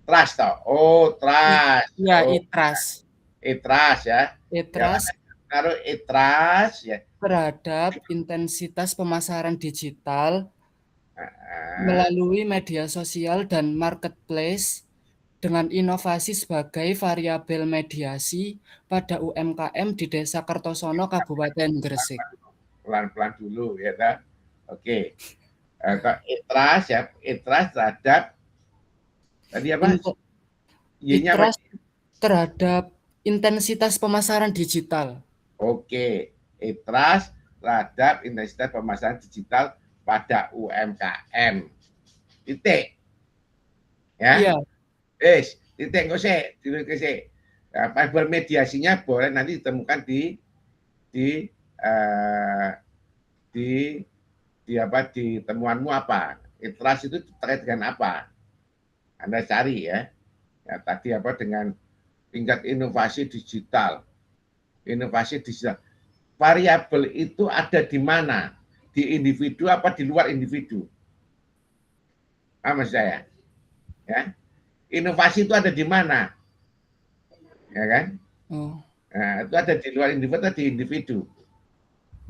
Trust toh. Oh, trust. Ya, Oh, e-trust. e-trust ya. E-trust Pengaruh e-trust ya. terhadap intensitas pemasaran digital Ah, melalui media sosial dan marketplace dengan inovasi sebagai variabel mediasi pada UMKM di Desa Kertosono, Kabupaten Gresik. Pelan-pelan dulu ya kan. Oke. E-trust ya, e-trust terhadap tadi apa? Y-nya apa? E-trust terhadap intensitas pemasaran digital. Oke. E-trust terhadap intensitas pemasaran digital pada UMKM. Titik. Ya. Iya, Titik nggak sih. Variabel mediasinya boleh nanti ditemukan di temuanmu apa? Iterasi itu terkait dengan apa? Anda cari ya. Ya tadi apa dengan tingkat inovasi digital. Inovasi digital. Variabel itu ada di mana? Di individu apa di luar individu? Maksud saya. Ya. Inovasi itu ada di mana? Ya kan? oh, Nah, itu ada di luar individu atau di individu.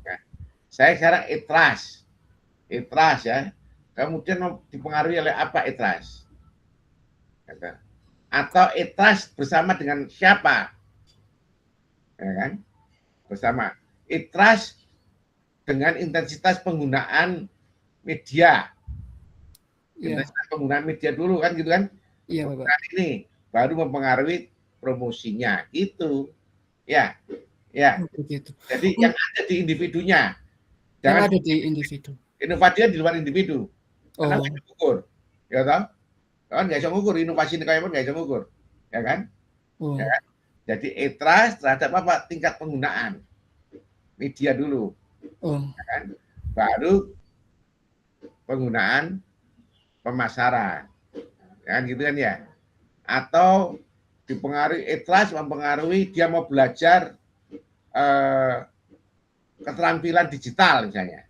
Ya. Saya sekarang e-trust ya. Kemudian dipengaruhi oleh apa e-trust? Atau e-trust bersama dengan siapa? Ya kan? Bersama. E-trust dengan intensitas penggunaan media. iya, Intensitas penggunaan media dulu kan gitu kan? iya Bapak. Nah, ini baru mempengaruhi promosinya. Itu. Ya. Ya. Oh, begitu. Jadi yang ada di individunya. Yang Jangan ada di individu. inovasinya di luar individu. Karena Oh, bisa diukur. Ya toh? Kan nggak bisa ngukur inovasi ini kayak nggak bisa ngukur. Ya kan? oh, Ya kan? Jadi e-trust terhadap apa? Tingkat penggunaan media dulu. oh, Ya kan? Baru penggunaan pemasaran. Ya kan gitu kan ya? Atau dipengaruhi e-trust mempengaruhi dia mau belajar keterampilan digital misalnya.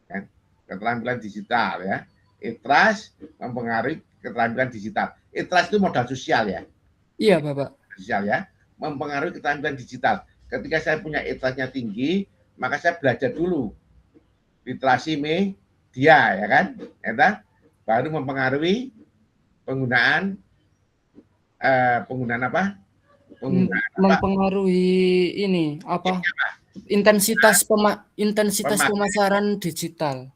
Kan? Keterampilan digital ya. E-trust mempengaruhi keterampilan digital. E-trust itu modal sosial ya. iya Bapak. Sosial ya. Mempengaruhi keterampilan digital. Ketika saya punya e-trustnya tinggi, maka saya belajar dulu literasi media ya kan. Ya, baru mempengaruhi penggunaan apa? Mempengaruhi ini apa? Intensitas pemasaran digital.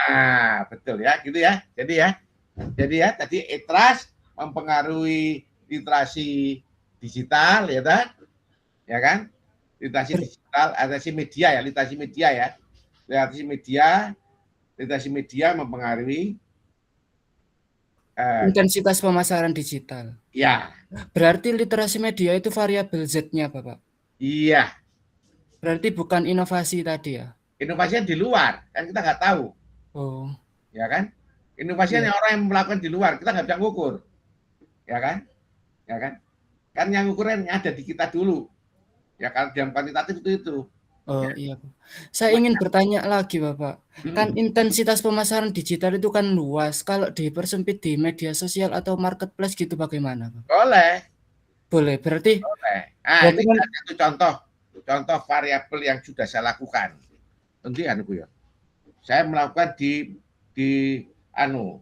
Ah, betul ya, gitu ya. Jadi ya tadi e-trust mempengaruhi literasi digital ya kan? Ya kan? Literasi digital, literasi media ya, literasi media ya. Literasi media mempengaruhi intensitas pemasaran digital. ya. Berarti literasi media itu variabel Z-nya, Bapak. Iya. Berarti bukan inovasi tadi ya? Inovasinya di luar, kan kita nggak tahu, Oh, ya kan? Inovasinya iya. orang yang melakukan di luar, kita nggak bisa ngukur, ya kan? Ya kan? Kan yang ukuran yang ada di kita dulu, ya kalau dalam kuantitatif itu. Oh iya, Pak. Saya ingin bertanya lagi, Bapak. Kan Hmm, intensitas pemasaran digital itu kan luas. Kalau dipersempit di media sosial atau marketplace gitu bagaimana, Bapak? boleh, Boleh. Berarti boleh. Nah, berarti ini kan satu contoh variabel yang sudah saya lakukan. Nanti Bu ya. Saya melakukan di anu.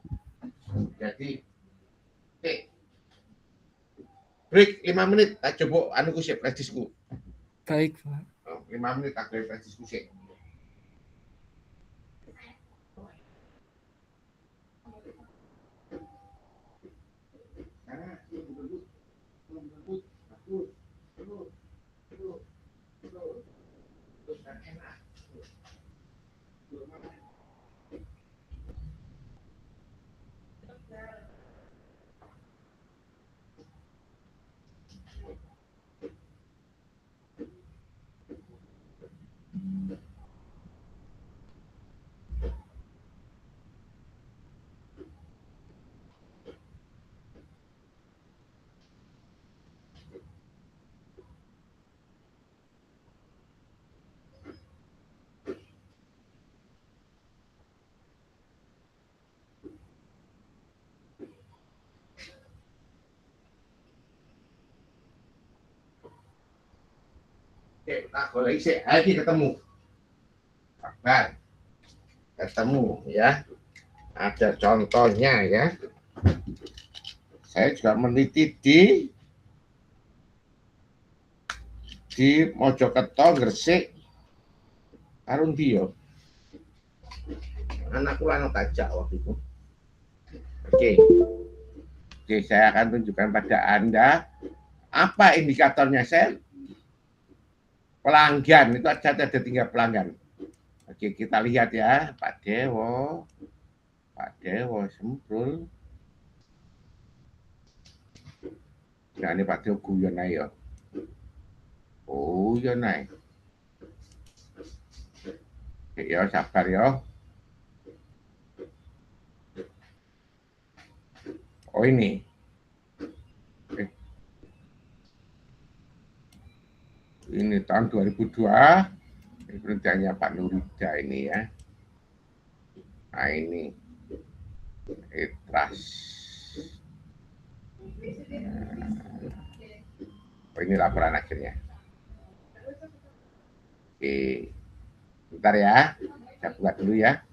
Jadi break 5 menit, tak coba anu ku sik presisku. baik, Pak. 5 menit tak presisku sik. Tak boleh sik, lagi ketemu. Sabar. Ketemu ya. Ada contohnya ya. Saya juga meneliti di Mojokerto, Gresik, Karun Dio. Anakku anak tajak waktu itu. Oke. Oke, saya akan tunjukkan pada Anda apa indikatornya. Saya pelanggan, itu ada 3 pelanggan. Oke, kita lihat ya, Pak Dewo Semprul. Nah, ini Pak Dewo guyon ayo. Oh, ya naik. Ya, sabar ya. Oh, ini. Ini tahun 2002. Ini kerjanya Pak Nurida ini ya. Nah, ini. Itras. Oh, ini laporan akhirnya. Oke. Bentar ya. Saya buka dulu ya.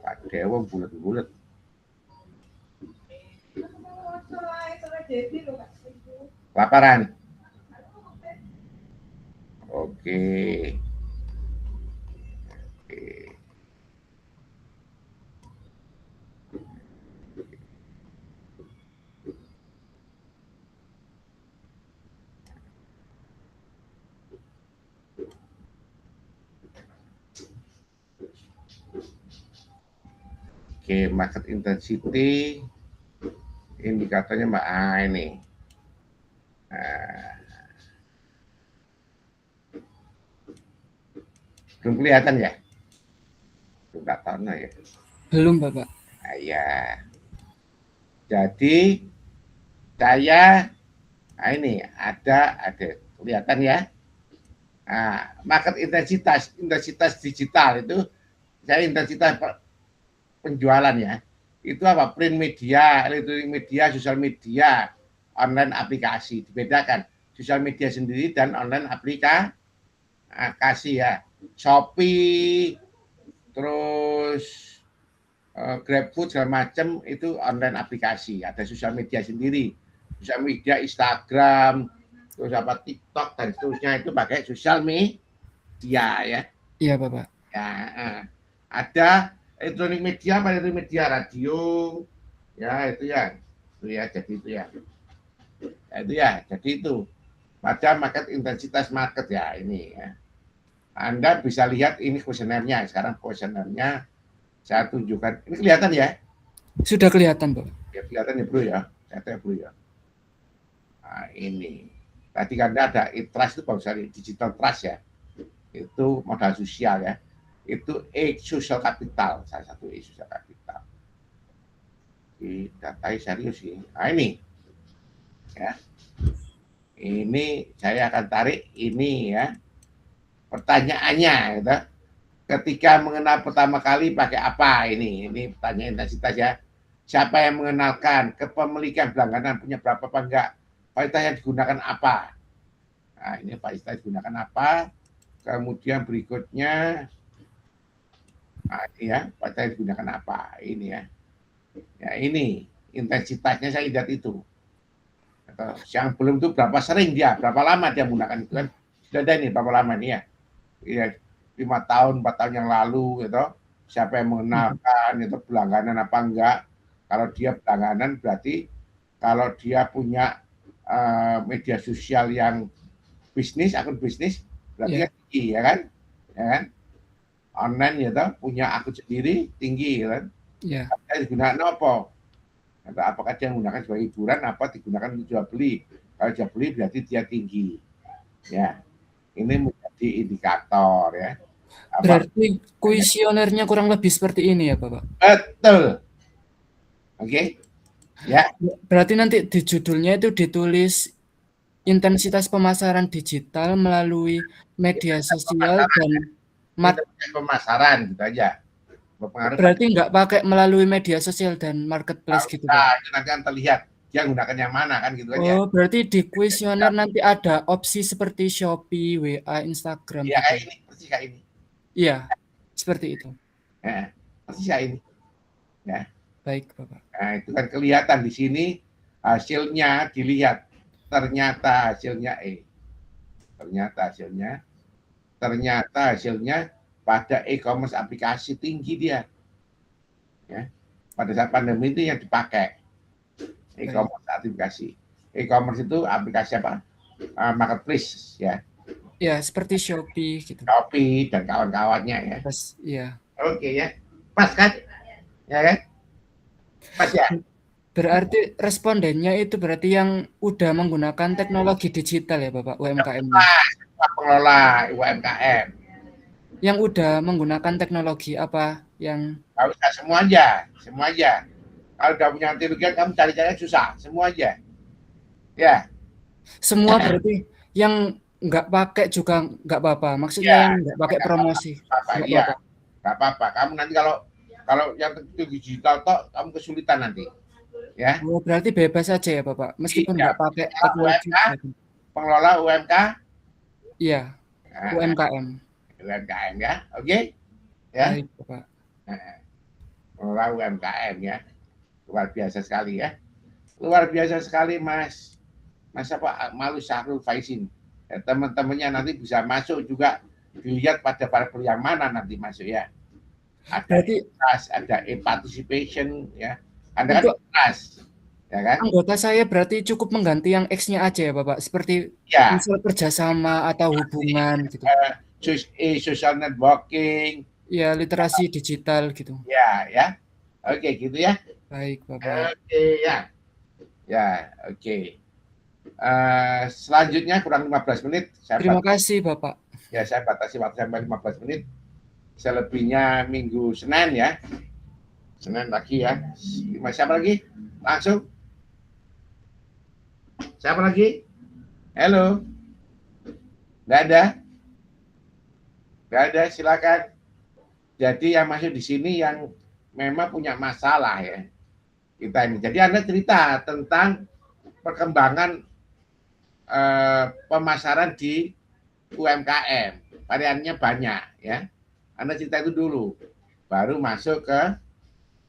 Pak Dewo bulat-bulat. Laparan. Oke. Oke. Oke, market intensity indikatornya Mbak ini. Nah, belum kelihatan ya? Belum tahu ya. Belum, Bapak. Nah, ya. Jadi saya ini ada kelihatan ya. Nah, market intensitas digital itu saya intensitas penjualan ya. Itu apa? Print media, elektronik media, sosial media, online aplikasi. Dibedakan sosial media sendiri dan online aplikasi ya. Shopee, terus GrabFood segala macam itu online aplikasi. Ada sosial media sendiri. Sosial media Instagram, terus apa TikTok dan seterusnya itu pakai sosial media ya. Iya, Bapak. Ya, ada elektronik media, radio, ya itu ya, jadi itu ya, jadi itu pada market intensitas market ya ini ya. Anda bisa lihat ini kuesionernya. Sekarang kuesionernya saya tunjukkan. Ini kelihatan ya? Sudah kelihatan, Bapak. Ya kelihatan ya bro ya, bro ya. Nah ini tadi kan ada e-trust itu baru sekali digital trust ya. Itu modal sosial ya. Itu social capital, salah satu social capital. Di data serius sih. Nah ini ya. Ini saya akan tarik ini ya. Pertanyaannya gitu. Ketika mengenal pertama kali pakai apa ini? Ini pertanyaan intensitas ya. Siapa yang mengenalkan? Kepemilikan langganan punya berapa apa enggak? Fasilitas yang digunakan apa? Nah, ini fasilitas digunakan apa? Kemudian berikutnya, nah, ini ya, fasilitas yang digunakan apa? Ini ya. Ya ini intensitasnya saya lihat itu. Atau yang belum itu berapa sering dia, berapa lama dia menggunakan itu kan? Sudah ada ini berapa lama nih ya? Ya 5 tahun, 4 tahun yang lalu gitu. Siapa yang mengenalkan itu berlangganan apa enggak? Kalau dia berlangganan berarti kalau dia punya media sosial yang bisnis, akun bisnis berarti kan tinggi ya kan? Ya kan? Online gitu, punya akun sendiri tinggi kan? Iya. Digunakan apa? Atau apakah dia menggunakan sebagai hiburan apa digunakan untuk jual beli? Kalau jual beli berarti dia tinggi. Ya. Ini menjadi indikator ya. Berarti kuesionernya kurang lebih seperti ini ya, Bapak? Betul. Oke. Ya. Berarti nanti di judulnya itu ditulis intensitas pemasaran digital melalui media sosial dan pemasaran gitu aja. Berarti nggak pakai melalui media sosial dan marketplace gitu, Pak? Nah, itu nanti kan terlihat dia gunakan yang mana kan gitu kan ya. Oh, berarti di kuesioner nanti ada opsi seperti Shopee, WA, Instagram Iya, gitu. kayak ini, persis kayak ini. Iya, seperti itu. Ya, persis kayak ini. Ya. Baik, Bapak. Nah, itu kan kelihatan di sini hasilnya dilihat. Ternyata hasilnya ternyata hasilnya pada e-commerce aplikasi tinggi dia. Ya. Pada saat pandemi itu yang dipakai e-commerce aplikasi. E-commerce itu aplikasi apa? Marketplace ya. Ya, seperti Shopee gitu. Shopee dan kawan-kawannya ya. Pas, iya. Oke ya. Pas kan? Ya kan? Pas ya? Berarti respondennya itu berarti yang udah menggunakan teknologi digital ya, Bapak, UMKM-nya. Pengelola UMKM. Yang udah menggunakan teknologi apa yang? Kalau usah semua aja. Kalau udah punya teknologi kamu cari-cari susah, semua aja. Ya. Semua berarti yang nggak pakai juga nggak apa-apa. Maksudnya Ya, yang nggak pakai promosi. Iya. Nggak apa-apa. Kamu nanti kalau yang digital toh kamu kesulitan nanti. Ya. Oh, berarti bebas saja ya, Bapak. Meskipun nggak pakai teknologi. Pengelola UMK. Iya. UMKM. UMKM ya. Oke. Ya. Baik, Bapak. Pengelola UMKM ya. Luar biasa sekali ya. Luar biasa sekali Mas apa Malu Syahrul Faizin. Ya, teman-temannya nanti bisa masuk juga dilihat pada yang mana nanti masuk ya. Ada berarti ada e-participation ya. Anda kan kelas, ya kan? Anggota saya berarti cukup mengganti yang X-nya aja ya, Bapak. Seperti misal kerjasama atau hubungan gitu. Social networking. Ya, literasi digital gitu. Ya. Oke, gitu ya. Baik, Bapak. Oke, ya. Ya, oke. Selanjutnya kurang 15 menit. Terima kasih, Bapak. Ya, saya batasi waktu sampai 15 menit. Selebihnya minggu Senin ya. Senin lagi ya. Siapa lagi? Langsung. Siapa lagi? Halo. Nggak ada, silakan. Jadi yang masuk di sini yang memang punya masalah ya. Kita ini. Jadi Anda cerita tentang perkembangan pemasaran di UMKM. Variannya banyak ya. Anda cerita itu dulu. Baru masuk ke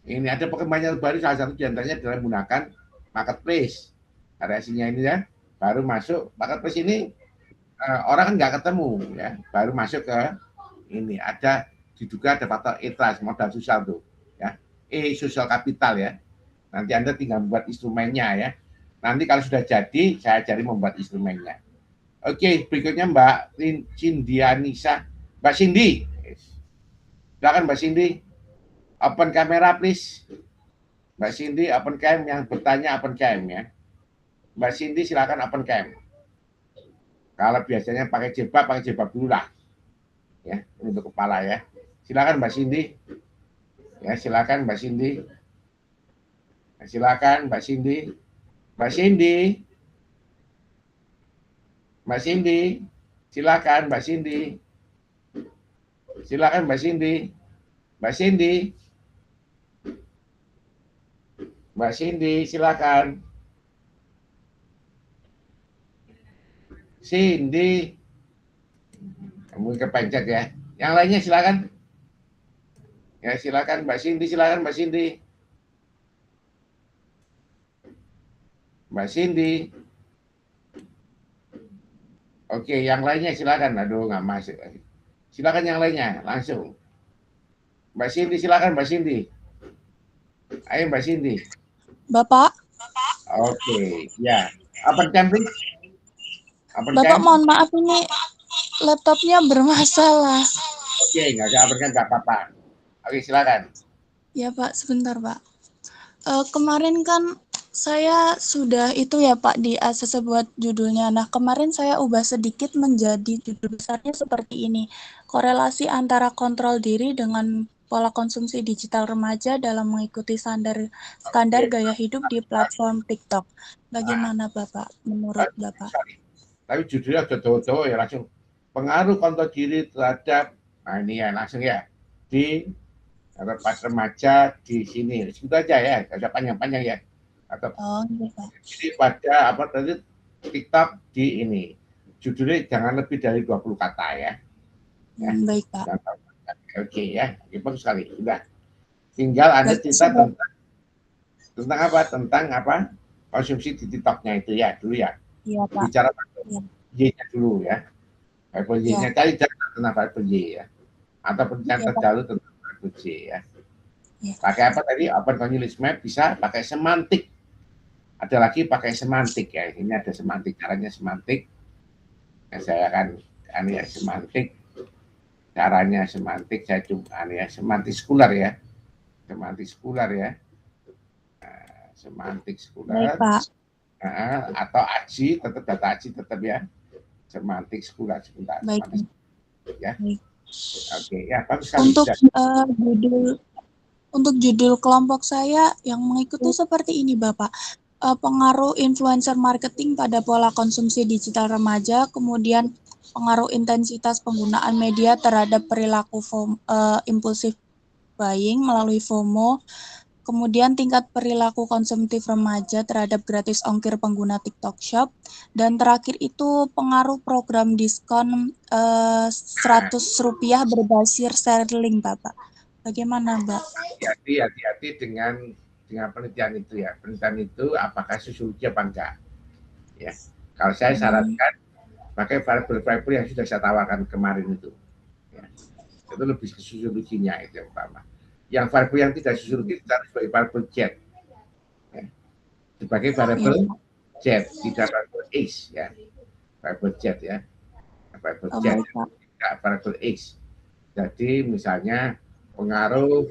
ini ada perkembangan baru, salah satu diantaranya adalah menggunakan marketplace. Variasinya ini ya, baru masuk marketplace ini orang kan nggak ketemu ya, baru masuk ke ini ada diduga ada faktor e-trust modal sosial tuh ya, social capital ya. Nanti Anda tinggal membuat instrumennya ya. Nanti kalau sudah jadi saya ajari membuat instrumennya. Oke, berikutnya Mbak Cindianisa, Mbak Cindy. Silakan Mbak Cindy. Open kamera please. Mbak Cindy open cam, yang bertanya open cam ya. Mbak Cindy silakan open cam. Kalau biasanya pakai jilbab dulu lah. ya, untuk kepala ya. Silakan Mbak Cindy. Ya, silakan Mbak Cindy. Silakan Mbak Cindy. Mbak Cindy. Mbak Cindy. Silakan Mbak Cindy. Silakan Mbak Cindy. Mbak Cindy. Mbak Cindy, silakan. Cindy. Kamu kepencet ya. Yang lainnya silakan. Ya, silakan Mbak Cindy, silakan Mbak Cindy. Mbak Cindy. Oke, yang lainnya silakan. Aduh, nggak masuk. Silakan yang lainnya, langsung. Mbak Cindy, silakan Mbak Cindy. Ayo Mbak Cindy. Bapak, Oke, ya. Apa camping? Apa Bapak mohon maaf ini laptopnya bermasalah. Oke, nggak ada apa nggak apa-apa. Oke, silakan. Ya Pak, sebentar Pak. Kemarin kan saya sudah itu ya Pak di ACC buat judulnya. Nah kemarin saya ubah sedikit menjadi judul besarnya seperti ini. Korelasi antara kontrol diri dengan pola konsumsi digital remaja dalam mengikuti standar gaya hidup di platform TikTok. Bagaimana Bapak menurut Bapak? Tapi judulnya jodoh-jodoh ya langsung pengaruh kontrol diri terhadap, nah ini ya langsung ya di pas remaja di sini. Sebut aja ya, ada panjang-panjang ya. Atau jadi pada apa tadi TikTok di ini judulnya jangan lebih dari 20 kata ya. Baik Pak. Oke ya, bagus sekali. Sudah. Tinggal Anda cerita tentang apa? Tentang apa? Konsumsi di TikToknya itu ya dulu ya. Iya Pak. Bicara Y-nya dulu ya. Variable Y-nya cari tentang variable Y ya. Atau yang terdahulu tentang variable Y ya. Pakai apa tadi? Open Continuous Map bisa pakai semantik. Ada lagi pakai semantik ya. Ini ada semantik, caranya semantik. Nah, saya akan ya semantik. Caranya semantik saya coba ya semantik sekular ya. Semantik sekular ya. Nah, semantik sekular. Atau AJI, tetap data AJI tetap ya. Semantik sekular sebentar. Baik. Ya. Oke, ya bagus sekali. Untuk judul kelompok saya yang mengikuti seperti ini Bapak. Pengaruh influencer marketing pada pola konsumsi digital remaja, kemudian pengaruh intensitas penggunaan media terhadap perilaku impulsif buying melalui FOMO, kemudian tingkat perilaku konsumtif remaja terhadap gratis ongkir pengguna TikTok Shop, dan terakhir itu pengaruh program diskon Rp100 berbasis sharing Bapak. Bagaimana Mbak? Hati-hati dengan penelitian itu ya. Penelitian itu apakah sosiologi apa enggak? Ya. Kalau saya sarankan pakai variabel-variabel yang sudah saya tawarkan kemarin itu. Ya. Itu lebih ke sosiologinya itu yang pertama. Yang variabel yang tidak sosiologi kita harus sebagai variabel Z. Ya. Sebagai variabel Z, tidak variabel X ya. Variabel Z ya. Variabel Z, tidak variabel X. Jadi misalnya pengaruh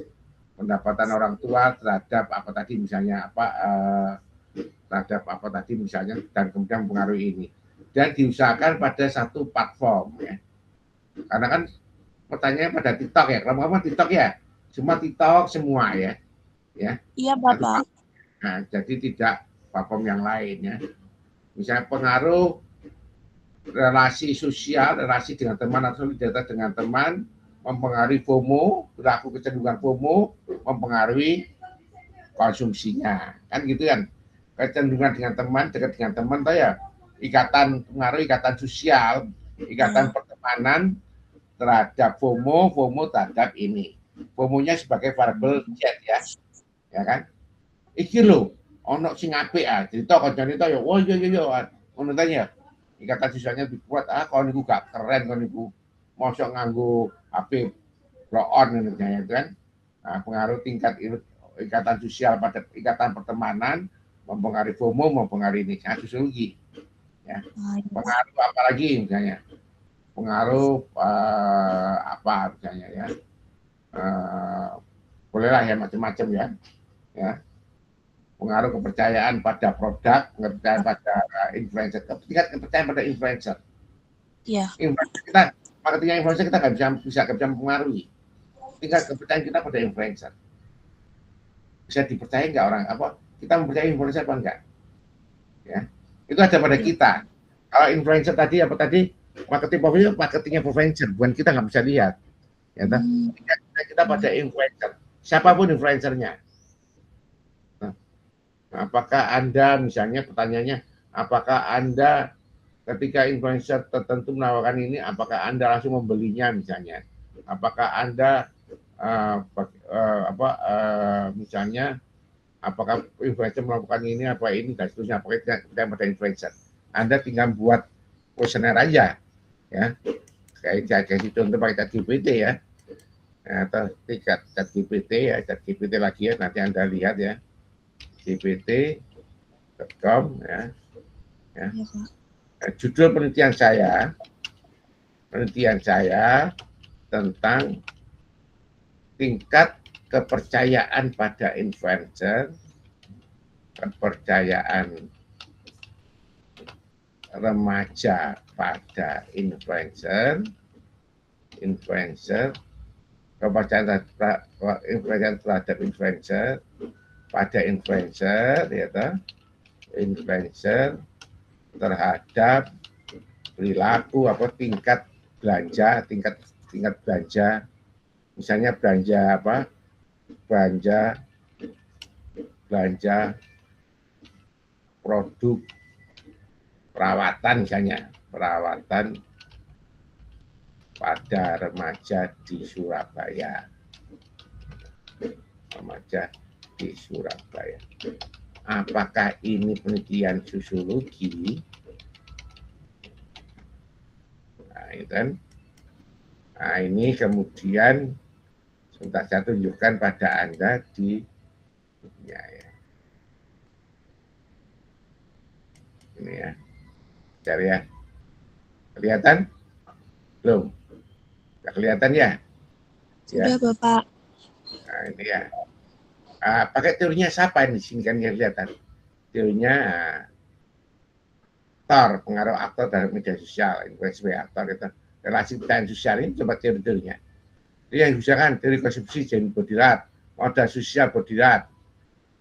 pendapatan orang tua terhadap apa tadi misalnya terhadap apa tadi misalnya dan kemudian mempengaruhi ini dan diusahakan pada satu platform ya karena kan pertanyaannya pada TikTok ya kalau apa TikTok ya semua TikTok semua ya iya Bapak. Nah jadi tidak platform yang lain ya misalnya pengaruh relasi sosial relasi dengan teman atau solidaritas dengan teman mempengaruhi FOMO, perilaku kecenderungan FOMO, mempengaruhi konsumsinya, kan gitu kan? Kecenderungan dengan teman, dekat dengan teman, tuh ya ikatan pengaruh ikatan sosial, ikatan pertemanan terhadap FOMO, FOMO terhadap ini. FOMO-nya sebagai variabel Z ya kan? Iki lho, ono sing apik cerita kancane to ya, oh iya, ngono tanya. Ikatan sosialnya lebih kuat, kalau niku gak keren, kalau niku mosok nganggo HP blow-on itu kan. Nah, pengaruh tingkat ikatan sosial pada ikatan pertemanan mempengaruhi FOMO, mempengaruhi ini sosiologi. Ya. Pengaruh apa lagi misalnya? Pengaruh apa misalnya ya? Bolehlah ya macam-macam ya. Pengaruh kepercayaan pada produk, kepercayaan pada influencer, tingkat kepercayaan pada influencer. Iya. Kita marketing influencer kita nggak bisa mempengaruhi. Tingkat kepercayaan kita pada influencer. Bisa dipercaya nggak orang kita mempercayai influencer apa enggak? Ya, itu ada pada kita. Kalau influencer tadi marketingnya influencer, bukan kita nggak bisa lihat. Ya, kita pada influencer, siapapun influencernya. Nah, apakah Anda misalnya pertanyaannya, apakah Anda ketika influencer tertentu menawarkan ini, apakah Anda langsung membelinya misalnya? Apakah Anda misalnya apakah influencer melakukan ini apa ini dan seterusnya, apakah kita pada influencer? Anda tinggal buat kuesioner aja, ya. Kayak contoh pakai ChatGPT ya, atau ChatGPT ya, ChatGPT lagi ya, nanti Anda lihat ya, gpt.com ya. Judul penelitian saya tentang tingkat kepercayaan pada influencer, kepercayaan remaja pada influencer, kepercayaan terhadap influencer pada influencer, ya toh, influencer terhadap perilaku tingkat belanja, misalnya belanja produk perawatan, misalnya perawatan pada remaja di Surabaya. Apakah ini penelitian sosiologi? Nah, itu kan. Nah, ini kemudian sebentar saya tunjukkan pada Anda di ya. Ini ya. Cari ya. Kelihatan? Belum? Sudah kelihatan ya? Sudah, Bapak. Nah, ini ya. Pakai teorinya siapa ini? Sini kan kelihatan. Teorinya aktor, pengaruh aktor dalam media sosial, influencer aktor itu. Relasi dan sosial ini coba teori-teorinya. Ini yang diusahakan teori konsumsi jadi bodhirat, modal sosial bodhirat,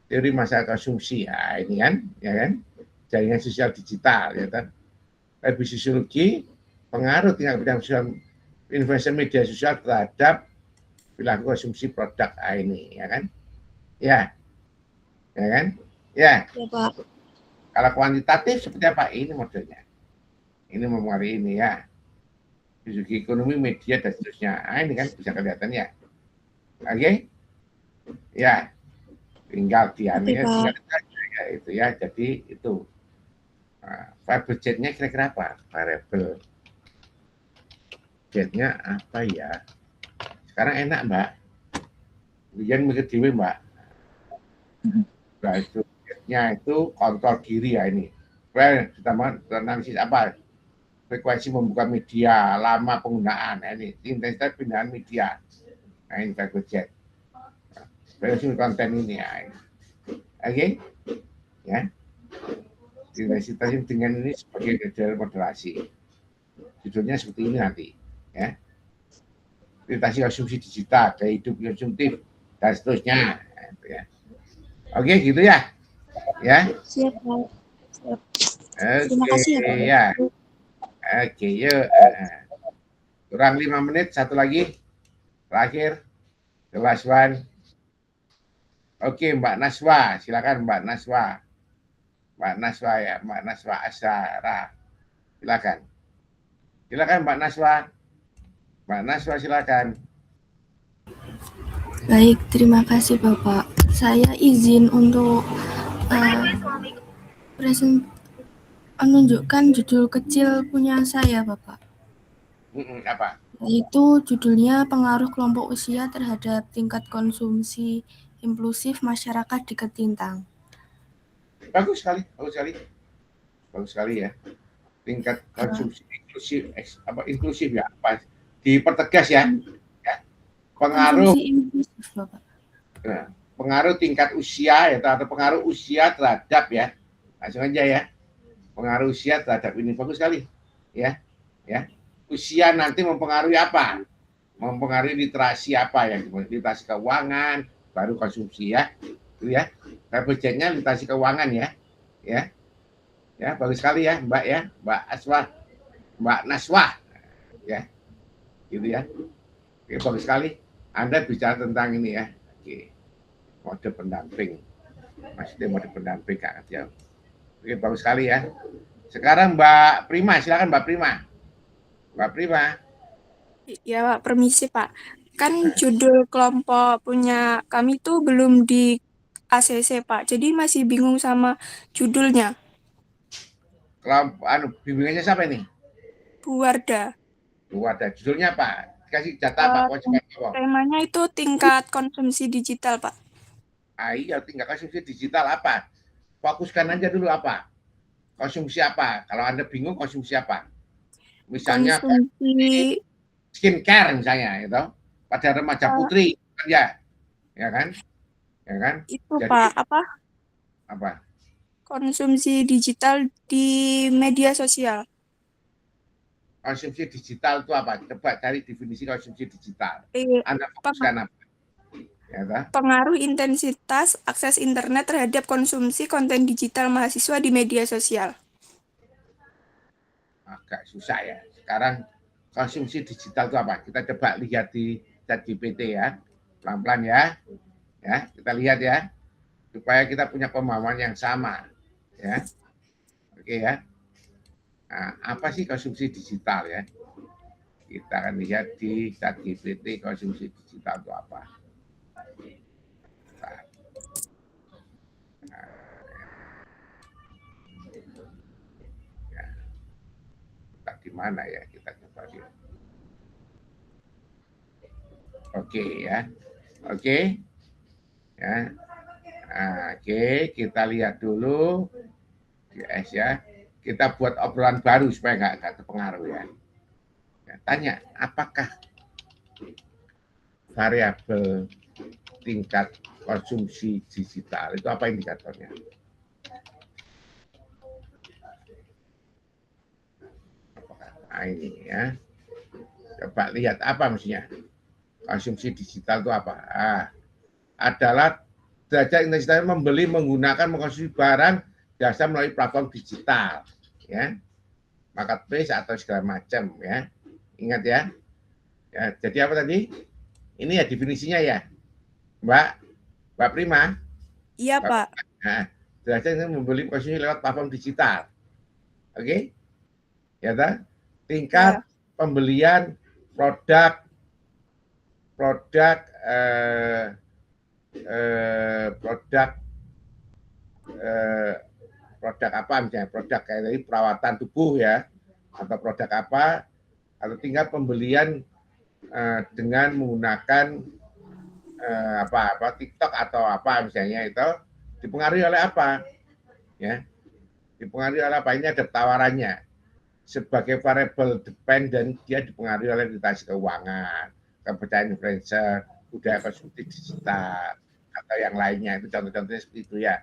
teori masalah konsumsi. Nah, ini kan, ya kan? Jaringan sosial digital, ya kan? Lebih sosiologi, pengaruh tingkat kepercayaan sosial influencer media sosial terhadap perilaku konsumsi produk ini, ya kan? Ya kan? Ya. Pak. Kalau kuantitatif seperti apa? Ini modelnya. Ini mempengaruhi ini ya. Segi ekonomi, media dan seterusnya. Nah, ini kan bisa kelihatan ya. Oke? Ya. Tinggal tinggal ya, itu ya. Jadi itu. Nah, budgetnya kira-kira apa? Variable budgetnya apa ya? Sekarang enak, Mbak. Kemudian mikir dewe, Mbak. Nah, itu budgetnya itu kontrol diri ya ini. Kita mau analisis apa? Frekuensi membuka media, lama penggunaan, ini intensitas penggunaan media. Nah, ini budget. Frekuensi konten ini ya. Oke? Ya. Intensitas dengan ini sebagai moderasi. Judulnya seperti ini nanti, ya. Orientasi konsumsi digital, gaya hidup konsumtif dan seterusnya, ya. Oke, gitu ya. Ya. Siap, Pak. Siap. Terima kasih ya, Pak. Ya. Oke, yuk. Kurang 5 menit, satu lagi. Terakhir. The last one. Oke, Mbak Naswa, silakan Mbak Naswa. Mbak Naswa ya, Mbak Naswa Asyara. Silakan. Silakan Mbak Naswa. Mbak Naswa silakan. Baik, terima kasih Bapak. Saya izin untuk menunjukkan judul kecil punya saya, Bapak. Apa? Yaitu judulnya Pengaruh Kelompok Usia Terhadap Tingkat Konsumsi Inklusif Masyarakat di Ketintang. Bagus sekali, bagus sekali ya. Tingkat konsumsi inklusif ya, apa? Dipertegas ya. Pengaruh inklusif, Bapak. Nah, pengaruh tingkat usia ya, atau pengaruh usia terhadap ya. Langsung aja ya. Pengaruh usia terhadap ini bagus sekali. Ya. usia nanti mempengaruhi apa? Mempengaruhi literasi apa ya? Literasi keuangan, baru konsumsi ya. Itu ya. Budgetnya literasi keuangan ya. Ya. Ya, bagus sekali ya, Mbak ya. Mbak Aswah, Mbak Naswah. Ya. Gitu ya. Oke, bagus sekali. Anda bicara tentang ini ya. Oke. Mode pendamping. Maksudnya mode pendamping Kak ya. Oke, bagus sekali ya. Sekarang Mbak Prima, silakan Mbak Prima. Mbak Prima. Ya, Pak, permisi, Pak. Kan judul kelompok punya kami tuh belum di ACC, Pak. Jadi masih bingung sama judulnya. Kelompok bimbingannya siapa ini? Bu Wardah. Bu Wardah. Judulnya apa? Kasih data apa? Kewajiban apa? Temanya itu tingkat konsumsi digital, Pak. Iya, tingkat konsumsi digital apa? Fokuskan aja dulu apa? Konsumsi apa? Kalau Anda bingung konsumsi apa? Misalnya Konsumsi skincare misalnya itu pada remaja putri ya kan itu Pak apa konsumsi digital di media sosial. Konsumsi digital itu apa? Coba cari definisi konsumsi digital. Anda fokuskan apa? Ya, pengaruh intensitas akses internet terhadap konsumsi konten digital mahasiswa di media sosial. Agak susah ya. Sekarang konsumsi digital itu apa? Kita coba lihat di ChatGPT ya. Pelan-pelan ya. Ya, kita lihat ya. Supaya kita punya pemahaman yang sama. Ya. Oke ya. Nah, apa sih konsumsi digital ya? Kita akan lihat di ChatGPT konsumsi digital itu apa. Di mana ya kita coba lihat. Oke ya. Oke. Ya. Nah, oke, kita lihat dulu guys ya. Kita buat obrolan baru supaya nggak terpengaruh ya. Tanya, apakah variabel tingkat konsumsi digital itu apa indikatornya? Nah ini ya, coba lihat apa maksudnya konsumsi digital itu apa? Adalah derajat intensitas membeli, menggunakan, mengkonsumsi barang jasa melalui platform digital, ya, marketplace atau segala macam, ya. Ingat ya. Ya, jadi apa tadi? Ini ya definisinya ya, Mbak Prima. Iya Pak. Nah, derajat membeli, mengkonsumsi lewat platform digital, oke? Ya, tak? Tingkat pembelian produk apa misalnya produk kayak tadi perawatan tubuh ya atau produk apa atau tingkat pembelian dengan menggunakan TikTok atau apa misalnya itu dipengaruhi oleh apa ya dipengaruhi oleh apa ini ada tawarannya sebagai variable dependent dia dipengaruhi oleh literasi keuangan, kepercayaan influencer, budaya konsumsi digital atau yang lainnya itu contoh-contohnya seperti itu ya.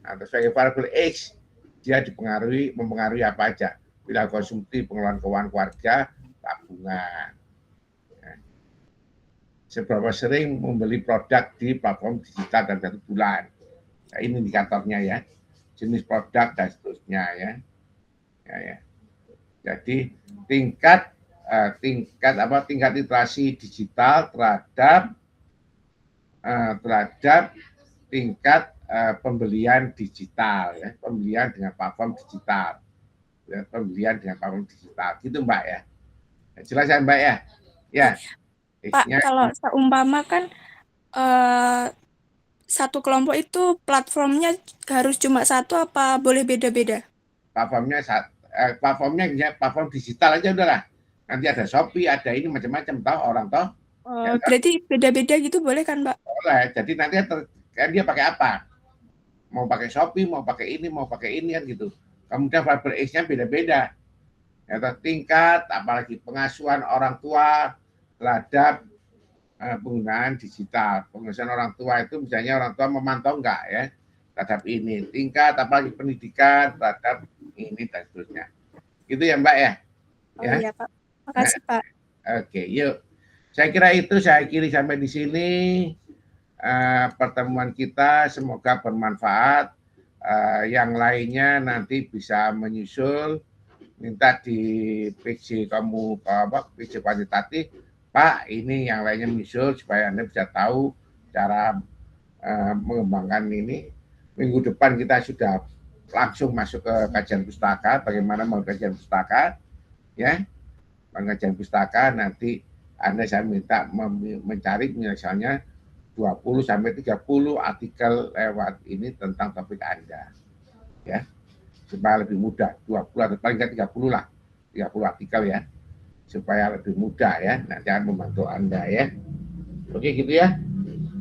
Atau sebagai variable X dia mempengaruhi apa aja, bila konsumsi, pengelolaan keuangan keluarga, tabungan. Ya. Seberapa sering membeli produk di platform digital dalam 1 bulan. Nah, ini indikatornya ya, jenis produk dan seterusnya ya. Ya. Jadi tingkat literasi digital terhadap tingkat pembelian digital ya, pembelian dengan platform digital. Ya, pembelian dengan platform digital. Gitu Mbak ya. Jelas ya Mbak ya? Ya. Pak, kalau seumpama kan satu kelompok itu platformnya harus cuma satu apa boleh beda-beda? Platformnya platform digital aja udahlah. Nanti ada Shopee, ada ini macam-macam toh orang toh. Ya, berarti beda-beda gitu boleh kan, Mbak? Boleh. Jadi nanti kan dia pakai apa? Mau pakai Shopee, mau pakai ini kan gitu. Kemudian variable X-nya beda-beda. Ya, tingkat apalagi pengasuhan orang tua terhadap penggunaan digital. Pengasuhan orang tua itu misalnya orang tua memantau enggak ya terhadap ini. Tingkat apalagi pendidikan terhadap ini dan seterusnya. Gitu ya Mbak ya? Oh, iya Pak. Makasih, Pak. Oke, yuk. Saya kira itu saya akhiri sampai di sini pertemuan kita. Semoga bermanfaat. Yang lainnya nanti bisa menyusul. Minta di PJ kamu PJ kuantitatif, Pak, ini yang lainnya menyusul supaya Anda bisa tahu cara mengembangkan ini. Minggu depan kita sudah langsung masuk ke kajian pustaka, bagaimana mau kajian pustaka, ya. Pengajian pustaka nanti Anda saya minta mencari misalnya 20 sampai 30 artikel lewat ini tentang topik Anda. Ya. Supaya lebih mudah, 20 atau paling nggak 30 lah, 30 artikel ya, supaya lebih mudah ya, nanti akan membantu Anda ya. Oke gitu ya,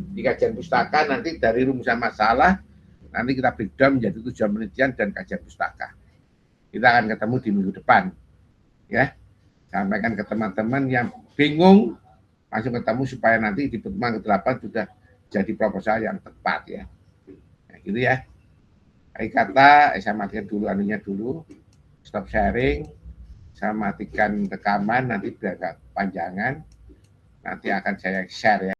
di kajian pustaka nanti dari rumusan masalah, nanti kita breakdown menjadi tujuan penelitian dan kajian pustaka. Kita akan ketemu di minggu depan ya, sampaikan ke teman-teman yang bingung, langsung ketemu supaya nanti di pertemuan ke-8 sudah jadi proposal yang tepat ya. Nah, gitu ya. Akhir kata, saya matikan dulu anunya dulu, stop sharing, saya matikan rekaman, nanti biar agak panjangan, nanti akan saya share ya.